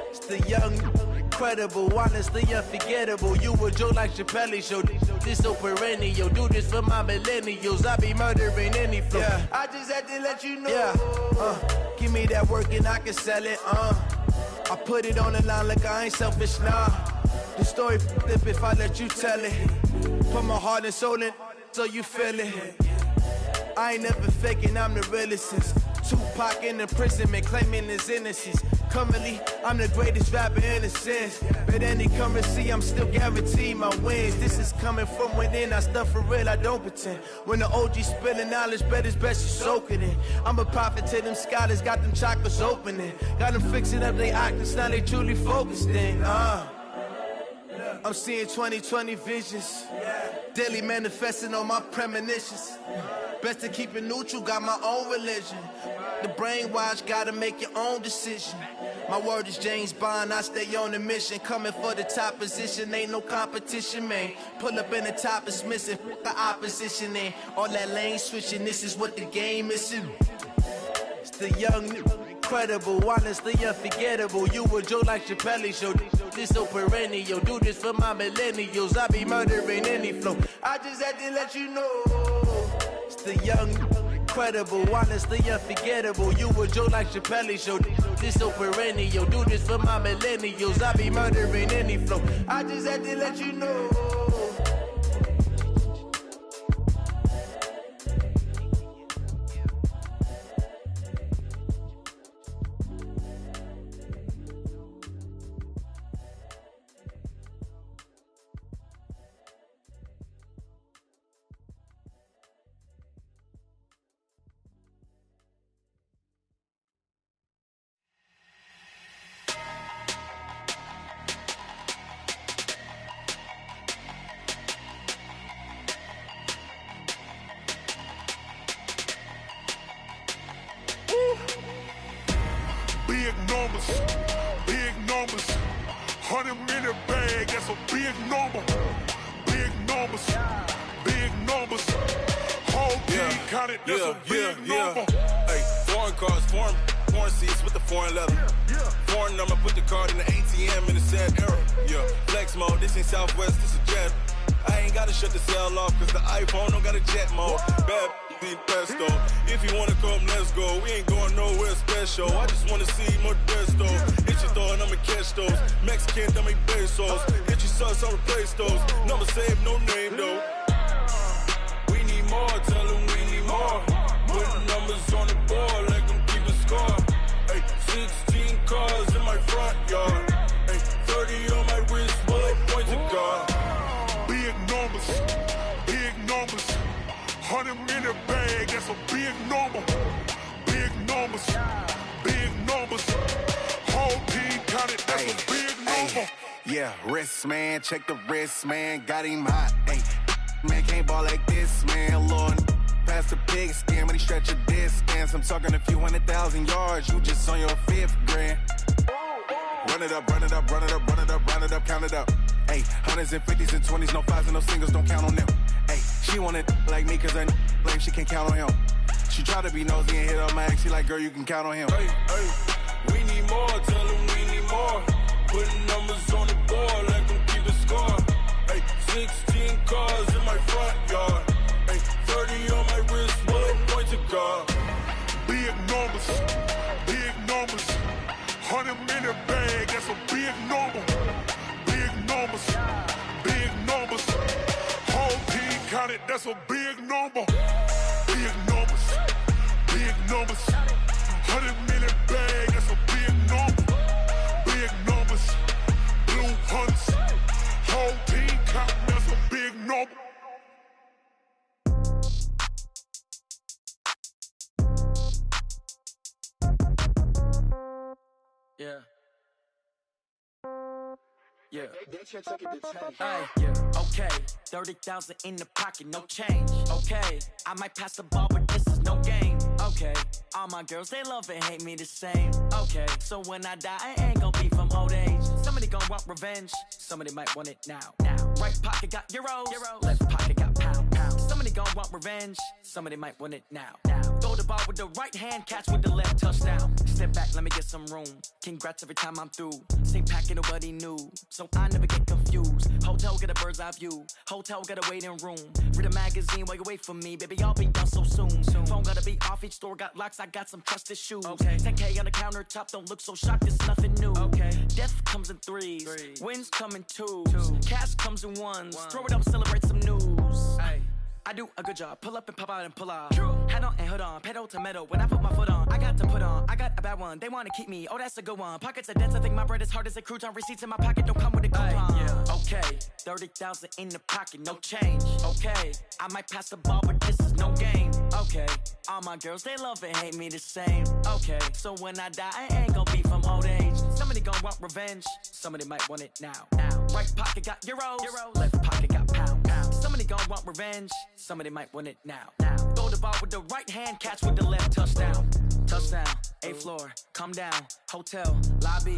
It's the young, incredible, honestly unforgettable. You a Joe like Chappelle show. This so perennial. Do this for my millennials. I be murdering any flow. Yeah. I just had to let you know. Yeah. Give me that work and I can sell it. I put it on the line like I ain't selfish, nah. The story flip if I let you tell it. Put my heart and soul in so you feel it. I ain't never faking, I'm the realest since Tupac in imprisonment, claiming his innocence. Currently, I'm the greatest rapper in a sense. But any currency, I'm still guaranteed my wins. This is coming from within, I stuff for real, I don't pretend. When the OG spilling knowledge, bet it's best you soak it in. I'm a prophet to them scholars, got them chakras opening. Got them fixing up they octaves, now they truly focused in. I'm seeing 2020 visions. Daily manifesting on my premonitions. Best to keep it neutral, got my own religion. The brainwash, gotta make your own decision. My word is James Bond, I stay on the mission. Coming for the top position, ain't no competition, man. Pull up in the top is missing, the opposition in. All that lane switching, this is what the game is in. It's the young, incredible, honestly unforgettable. You a Joe like Chappelle show. This so perennial. Do this for my millennials. I be murdering any flow. I just had to let you know. It's the young, incredible, honestly unforgettable. You a Joe like Chappelle show. This so perennial. Do this for my millennials. I be murdering any flow. I just had to let you know. Big numbers, 100-minute bag, that's a big number. Big numbers, whole team counted, that's a big number. Hey, foreign cars, foreign seats with the foreign leather. Foreign number, put the card in the ATM in the sad era. Yeah, flex mode, this ain't Southwest, this is jet. I ain't gotta shut the cell off, cause the iPhone don't got a jet mode. Bad need pesto. If you wanna come, let's go. We ain't going nowhere special. I just wanna see more Modesto. Hit your throw and I'ma catch those. Mexican, dummy pesos. Hit your sus, I'll replace those. Number saved, no name though. We need more, tell them we need more. Put numbers on the board, let them keep a score. Hey, 16 cars in my front yard. Hey, 30 on my wrist, bullet point to God. Big numbers, 100-minute bag, that's a big number. Big numbers, whole team counted, that's a big number. Yeah, wrist man, check the wrist man, got him hot. Ay, man can't ball like this, man. Lord, past the big skin when he stretch a distance. I'm talking a few 100,000 yards, you just on your 5th grand. Run it up, count it up. Hey, hundreds and 50s and 20s, no 5s and no singles, don't count on them. Hey, she want it like me cause her like she can count on him. She try to be nosy and hit up my ex, she like, girl, you can count on him. Hey, we need more, tell them we need more. Putting numbers on the board, let them keep a score. Hey, 16 cars in my front yard. Hey, 30 on my wrist, bullet point to God. Big numbers, 100-minute bag, that's a big number. Big numbers, whole team counted, that's a big number. Big numbers, 100-minute bag, that's a big number. Big numbers, blue hunts, whole team counting, that's a big number. Yeah. Yeah, okay. 30,000 in the pocket, no change. Okay, I might pass the ball, but this is no game. Okay, all my girls, they love and hate me the same. Okay, so when I die, I ain't gon' be from old age. Somebody gon' want revenge, somebody might want it now. Right pocket got euros, left pocket got pound. Somebody gon' want revenge, somebody might want it now. Throw the ball with the right hand, catch with the left, touchdown. Step back, let me get some room. Congrats every time I'm through. Same packet, nobody knew, so I never get confused. Hotel get a bird's eye view, hotel get a waiting room. Read a magazine while you wait for me, baby, I'll be done so soon. Phone gotta be off, each store got locks, I got some trusted shoes. 10K on the countertop, don't look so shocked, it's nothing new. Death comes in threes, wins come in twos, cash comes in ones. Throw it up, celebrate some news. I do a good job, pull up and pop out and pull out. Head on and hood on, pedal to metal. When I put my foot on, I got to put on. I got a bad one, they wanna keep me, oh that's a good one. Pockets are dense, I think my bread is hard as a crouton. Receipts in my pocket don't come with a coupon. Okay, 30,000 in the pocket, no change. Okay, I might pass the ball, but this is no game. Okay, all my girls, they love and hate me the same. Okay, so when I die, I ain't gon' be from old age. Somebody gon' want revenge, somebody might want it now. Right pocket got euros, left pocket got pound. Somebody gon' want revenge, somebody might want it now. Throw the ball with the right hand, catch with the left, touchdown. Touchdown, 8th floor, come down, hotel, lobby.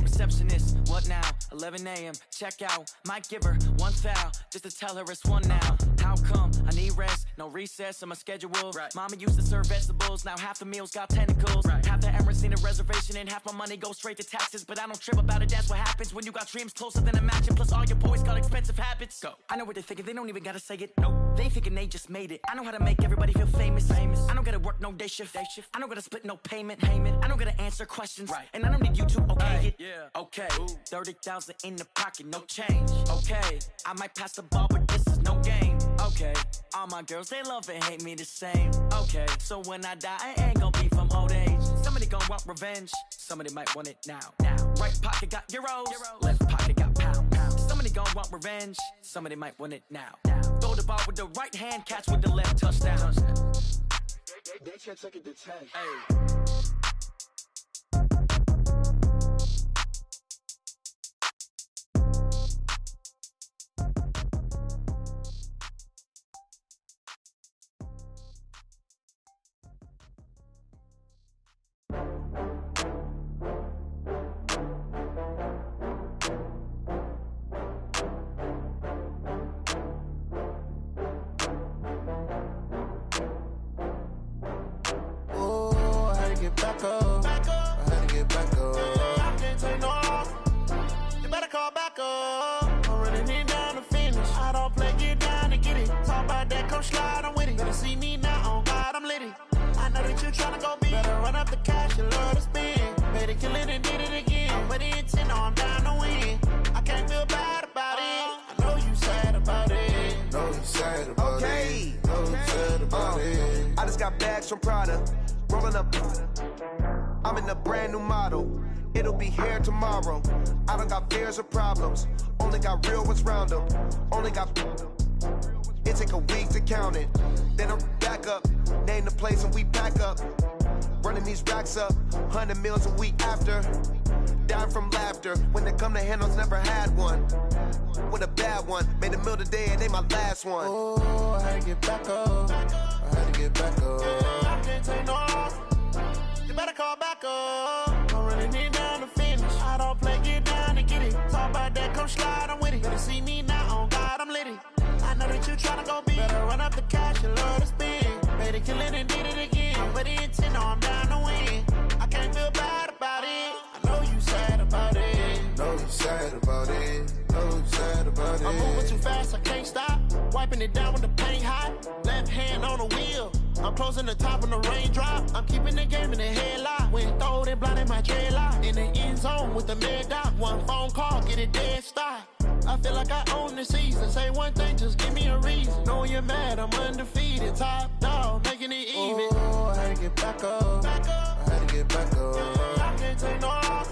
Receptionist, what now? 11 a.m., check out. Might give her one foul, just to tell her it's one now. How come? I need rest, no recess in my schedule. Mama used to serve vegetables, now half the meals got tentacles. Half the Emirates need a reservation and half my money goes straight to taxes. But I don't trip about it, that's what happens when you got dreams closer than a matching. Plus all your boys got expensive habits. Go. I know what they're thinking, they don't even gotta say it. Nope. They thinking they just made it. I know how to make everybody feel famous. I don't gotta work no day shift. I don't gotta split no payment. I don't gotta answer questions. And I don't need you to okay it. Okay, 30,000 in the pocket, no change. Okay, I might pass the ball, but this is no game. Okay, all my girls, they love and hate me the same. Okay, so when I die, I ain't gon' be from old age. Somebody gon' want revenge, somebody might want it now. Right pocket got euros, left pocket got pound. Somebody gon' want revenge, somebody might want it now. Throw the ball with the right hand, catch with the left, touchdown. They can't take it to 10. Back up. I had to get back up. I can't take no loss. You better call back up. I'm running it down to finish. I don't play, get down to get it. Talk about that, come slide, I'm with it. Better see me now, on God, I'm litty. I know that you tryna go big. Better run up the cash, you love to spend. Better kill it and did it again. I'm with the intent, no, I'm down to win. I can't feel bad about it. I know you sad about it. Know you sad about it. Know you sad about it. I just got bags from Prada. Rolling up, I'm in a brand new model. It'll be here tomorrow. I don't got fears or problems. Only got real ones round them. Only got. It take a week to count it. Then I'm back up. Name the place and we pack up. Running these racks up. 100 meals a week after. Dying from laughter. When they come to handles, never had one. With a bad one. Made a meal today and they my last one. Oh, I had to get back up. I had to get back up. I can't take no loss. You better call back up. I'm running it down to finish. I don't play, get down to get it. Talk about that, come slide, I'm with it. Better see me now, on God, I'm litty. I know that you tryna go big. Better run up the cash, you love to spend. Better kill it and did it again. I'm with the intent, no, I'm down to win. I can't feel bad about it. I know you sad about it. Know you sad about it. Know you sad about it. I'm moving too fast, I can't stop. Wiping it down with the paint hot. Left hand on the wheel. I'm closing the top on the raindrop. I'm keeping the game in the headlock. When throwed and blinded my dreadlock. In the end zone with the mad dot. One phone call, get it dead stop. I feel like I own the season. Say one thing, just give me a reason. Knowing you're mad, I'm undefeated. Top dog, making it even. Oh, I had to get back up. I had to get back up. I can't take no loss.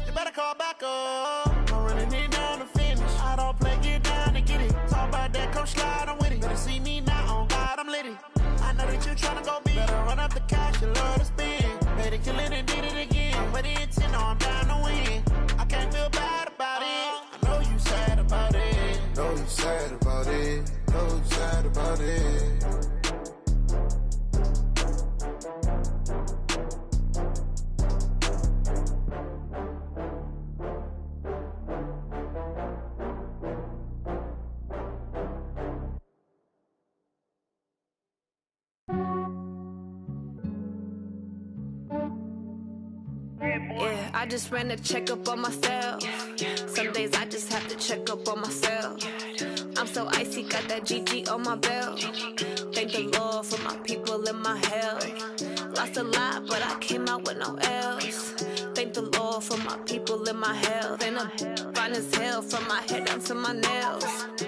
You better call back up. I'm running it down to finish. I don't play, get down to get it. Talk about that, come slide, I'm with it. Better see me now, on God, I'm litty. I know that you tryna go big. Better run up the cash, you love to spend. Better kill it and did it again. I'm with the intent, no, I'm down to win. I can't feel bad about it. I know you sad about it. Know you sad about it. Know you sad about it. Yeah, I just ran a checkup on myself. Some days I just have to check up on myself. I'm so icy, got that GG on my belt. Thank the Lord for my people in my health. Lost a lot, but I came out with no L's. Thank the Lord for my people in my health. And I'm fine as hell from my head down to my nails.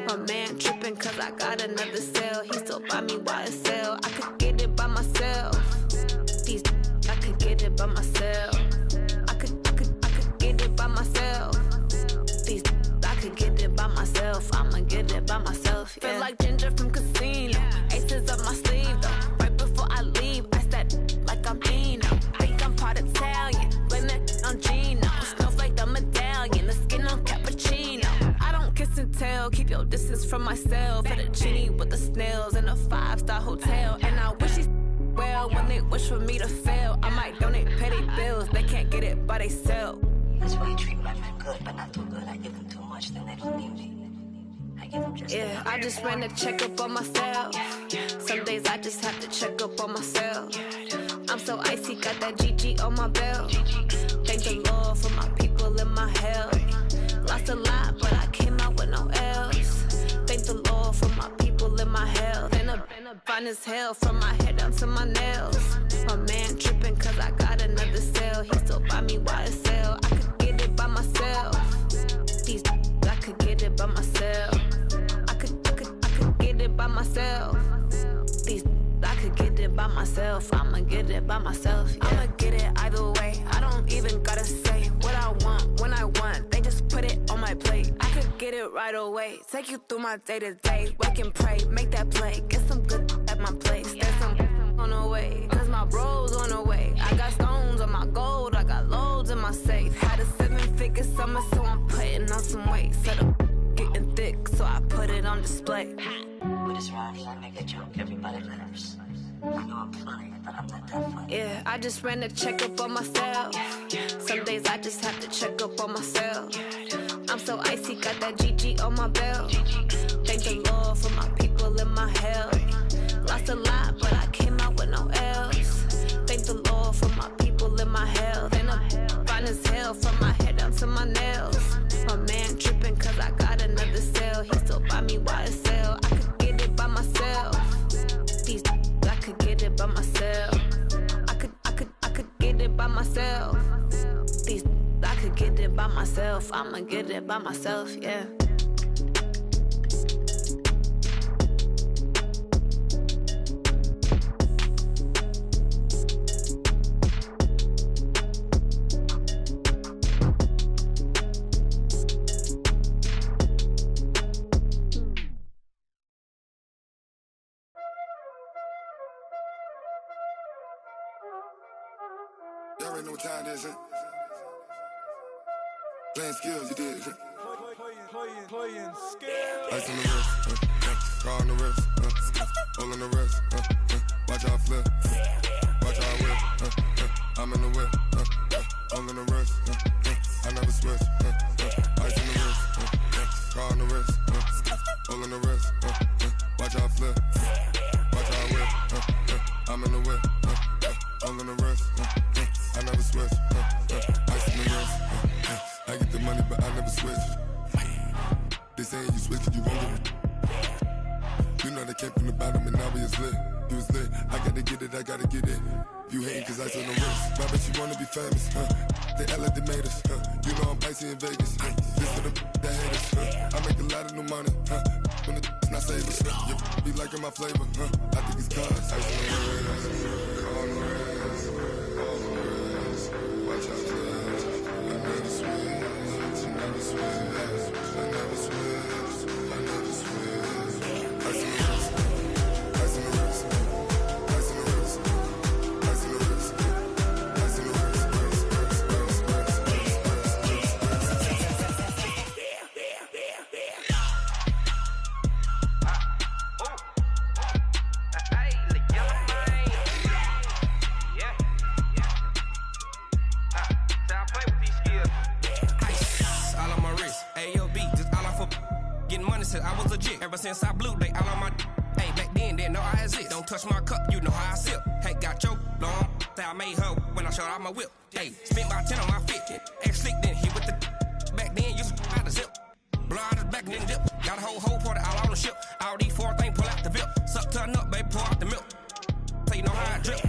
My man tripping cause I got another cell. He still buy me YSL. I could get it by myself. These I could get it by myself. I could get it by myself. These I could get it by myself. I'ma get it by myself. Yeah. Feel like Ginger from Casino. Aces up my sleeve though. Right before I leave, I said like I'm Dino. Think I'm part Italian. Blame it on Gino. Snowflake the medallion. The skin on cappuccino. I don't kiss and tell. Keep your distance from myself. For the genie with the snails in a 5-star hotel. And I wish he's well when they wish for me to fail. I might donate petty bills. They can't get it by they sell. That's why you treat my men good, but not too good. I give them too much, then they don't need me. I give them just yeah, I just ran a checkup on myself. Some days I just have to check up on myself. I'm so icy, got that GG on my belt. Thank the Lord for my people in my health. Lost a lot, but I came out with no L's. Thank the Lord for my people in my health. And I'm fine as hell from my head down to my nails. My man tripping cause I got another cell. He still buy me YSL. I could get it by myself. These I could get it by myself. I could get it by myself. These I could get it by myself. I'ma get it by myself. Yeah. I'ma get it either way. I don't even gotta say what I want when I want. They just put it on my plate. I could get it right away. Take you through my day to day. Wake and pray, make that play. Get some good at my place. There's some on the way. Cause my bro's on the way. I got stones on my gold. I got loads in my safe. Had a 7-figure summer, so I'm putting on some weight. Set up getting thick, so I put it on display. With this round here, I make a joke, everybody laughs. I know I'm funny, but I'm not that funny. Yeah, I just ran a checkup on myself. Some days I just have to check up on myself. I'm so icy, got that GG on my belt. Thank the Lord for my people in my health. Lost a lot, but I came out with no L's. Thank the Lord for my people in my health. And I'm fine as hell from my head down to my nails. My man tripping cause I got another cell. He still buy me YSL. I could get it by myself. These I could get it by myself. I could get it by myself. These I could get it by myself. I'ma get it by myself, yeah. Y'all already know what time it is, huh? Playing skills, you did, huh? Playing skills. Ice on the wrist, car on the wrist, hole on the wrist, watch how I flip, watch how I whip, I'm in the whip, hole on the wrist, I never switch, ice on the wrist, car on the wrist, hole on the wrist, watch how I flip, watch how I whip, I'm in the whip, hole on the wrist, I never switch, ice on the wrist, I get the money but I never switch. They saying you switch it, you won't get it. You know they came from the bottom and now we is lit. You was lit, I gotta get it, I gotta get it. You hating cause ice on the wrist. I bet you wanna be famous, They act like they made us, You know I'm icy in Vegas, This for the that hate us, I make a lot of new money, When it's not savers, You be liking my flavor, I think it's cause ice on the wrist, on the wrist, on the wrist. Watch out for this, I never switch, I never switch, I never switch, I never switch. Ice on the wrist, ice on the wrist, ice on the wrist, ice on the wrist, ice on the wrist, Said I was legit ever since I blew they all on my hey back then didn't know I exist. Don't touch my cup, you know how I sip. Hey, got your long that I made her when I showed out my whip. Hey, spent about 10 on my 50. Act slick, then hit with the back then, used to out the zip. Blow out his back and then dip. Got a whole party all on the ship. All these four things pull out the VIP. Suck, turn up, baby, pour out the milk. So you know how I drip.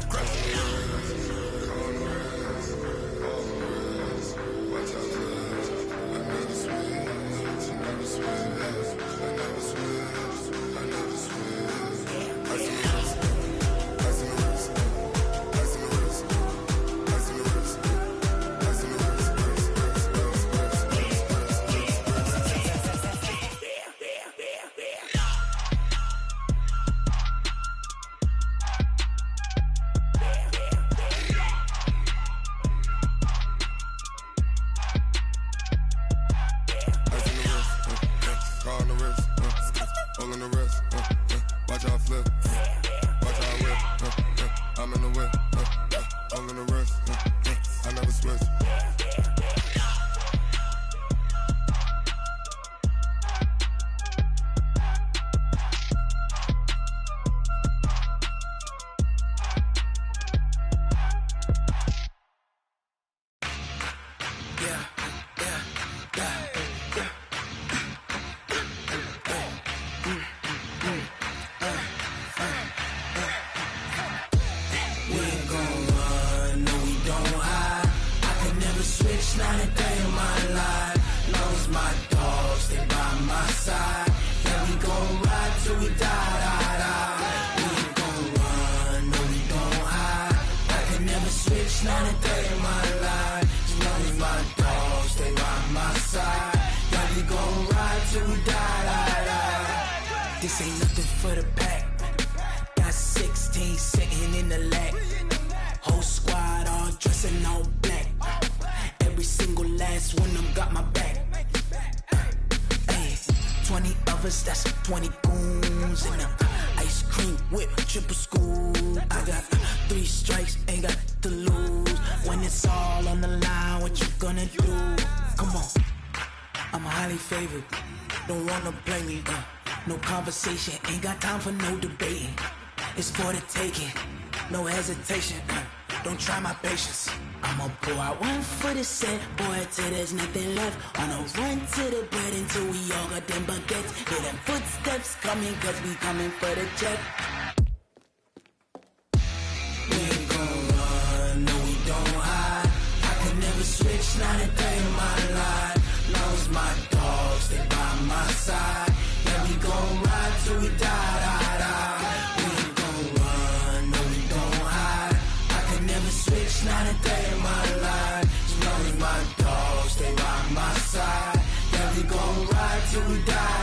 This ain't nothing for the pack. Got 16 sitting in the lap. Whole squad all dressing all black. Every single last one of them got my back. Hey, 20 of us, that's 20 goons in the ice cream whip, triple school. I got 3 strikes, ain't got to lose. When it's all on the line, what you gonna do? Come on, I'm highly favored. Don't wanna blame me, no conversation, ain't got time for no debating. It's for the taking, no hesitation. Don't try my patience. I'ma pour out one for the set, boy, till there's nothing left. On a run to the bread until we all got them baguettes. Hear them footsteps coming, cause we coming for the check. We ain't gon' run, no we don't hide. I could never switch, not a day in my life. Long as my dogs, they by my side. Yeah, we gon' ride till we die. We ain't gon' run, no we don't hide. I could never switch, not a day in my life. As long as my dogs, they by my side. Yeah, we gon' ride till we die.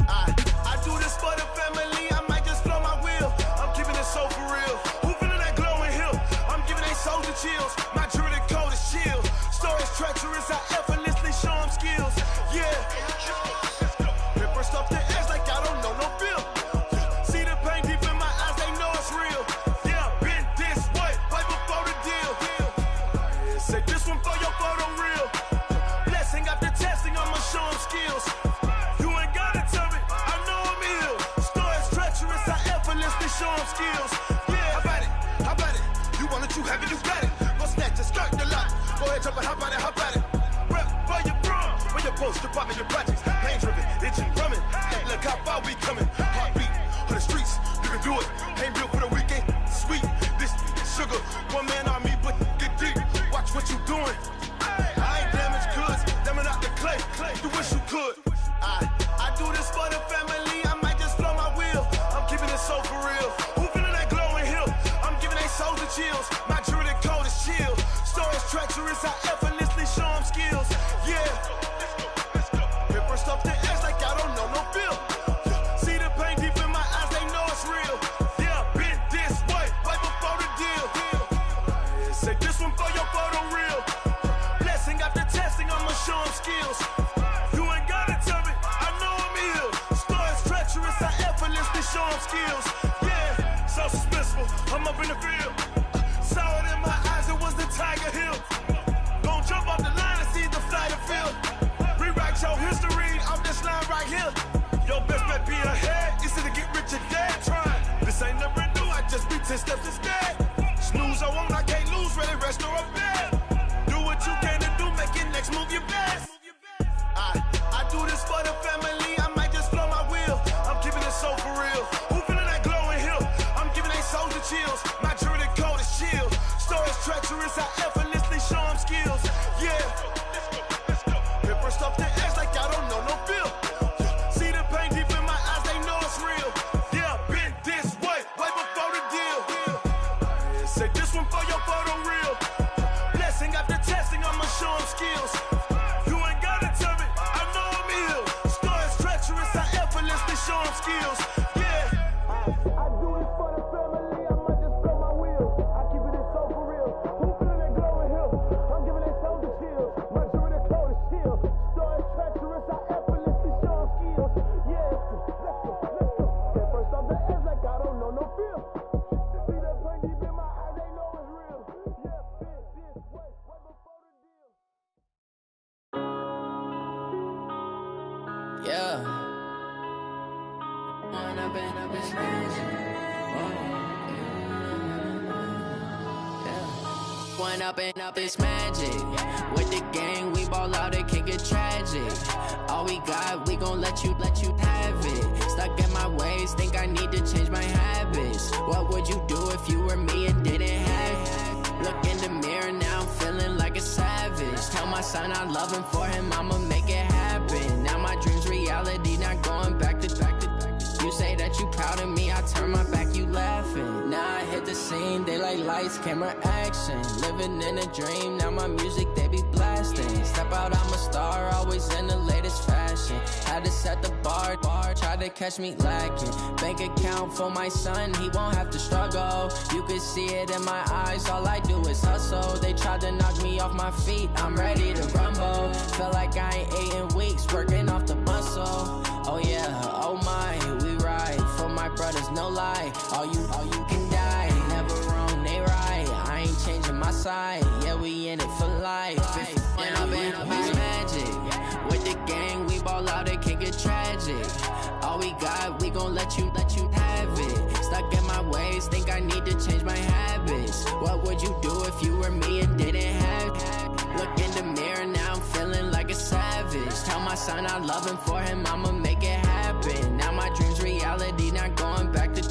I do this for the family, I might just blow my wheel. I'm keeping it so for real. Who feeling that glowing hill? I'm giving they soldier chills. My jewelry code is chill. Stories treacherous, I effortlessly show them skills. Yeah. Ripper stuff the edge like I don't know no feel. See the pain deep in my eyes, they know it's real. Yeah, been this way, right before the deal. Say this one for your photo real. Blessing after testing, I'ma show them skills. You ain't gotta tell me, I know I'm ill. Stories treacherous, I effortlessly show them skills. Yeah, how about it? How about it? You want it, you have it, you got it. Go snatch it, skirt the lot. Go ahead, jump it, how about it? How about it? Rep for your bro, for your post, your pop, your projects. Pain driven, itching, drumming. Hey, look how far we coming. Heartbeat for the streets, you can do it. Ain't built for the weekend, sweet. This sugar, one man army, but get deep. Watch what you doing. I ain't damaged goods, damn out the clay. You wish you could. I do this for the family, I might just blow my wheel. I'm keeping it so for real. Who feeling that glowing hill? I'm giving they soldier chills. My jewelry code is chill. Stories treacherous, I effortlessly show them skills. Yeah. Ripper stuff the edge like I don't know no feel. See the pain deep in my eyes, they know it's real. Yeah, been this way, right before the deal. Say this one for your photo real. Blessing after testing, I'ma show them skills. You ain't gotta tell me, I know I'm ill. Stories treacherous, I effortlessly show them skills. Yeah, so suspenseful, I'm up in the field. Saw it in my eyes, it was the Tiger Hill. Gon' jump off the line and see the fly Yeah. When I've been up, it's magic. When up and up, it's magic. With the gang, we ball out, it can get tragic. All we got, we gon' let you have it. Stuck in my ways, think I need to change my habits. What would you do if you were me and didn't have it? Look in the mirror, now I'm feeling like a savage. Tell my son I love him, for him I'ma make it happen. Now my dream's reality, not going back to. You say that you proud of me, I turn my back, you laughing. Now I hit the scene, they like lights, camera, action. Living in a dream, now my music, they be blasting. Step out, I'm a star, always in the latest fashion. Had to set the bar, try to catch me lacking. Bank account for my son, he won't have to struggle. You can see it in my eyes, all I do is hustle. They tried to knock me off my feet, I'm ready to rumble. Feel like I ain't ate in weeks, working off the muscle. Oh yeah, oh my, we ride for my brothers, no lie. All you can die, never wrong, they right. I ain't changing my side, yeah, we in it for life. When I've been up, it's magic. With the gang, we ball out, it can get tragic. All we got, we gon' let you have it. Stuck in my ways, think I need to change my habits. What would you do if you were me and didn't have it? Look in the mirror, now I'm feeling like a savage. Tell my son I love him, for him I'ma make it happen. Now my dream's reality, not going back to.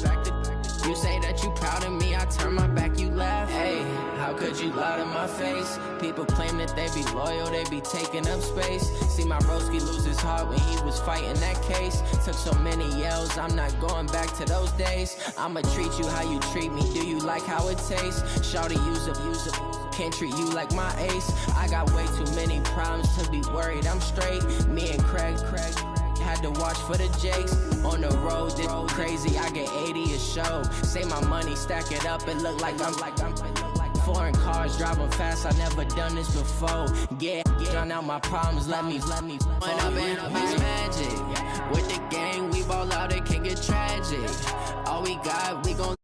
You say that you proud of me, I turn my back, you laugh. Hey, how could you lie to my face? People claim that they be loyal, they be taking up space. See my broski lose his heart when he was fighting that case. Took so many yells, I'm not going back to those days. I'ma treat you how you treat me, do you like how it tastes? Shawty, use up. Can't treat you like my ace. I got way too many problems to be worried, I'm straight. Me and Craig had to watch for the Jakes. On the road, this crazy, I get 80 a show. Say my money, stack it up, it look like I'm foreign cars, driving fast, I never done this before. Yeah, drown out my problems, let me. When I've been up, it's magic. With the gang, we ball out, it can get tragic. All we got, we gon'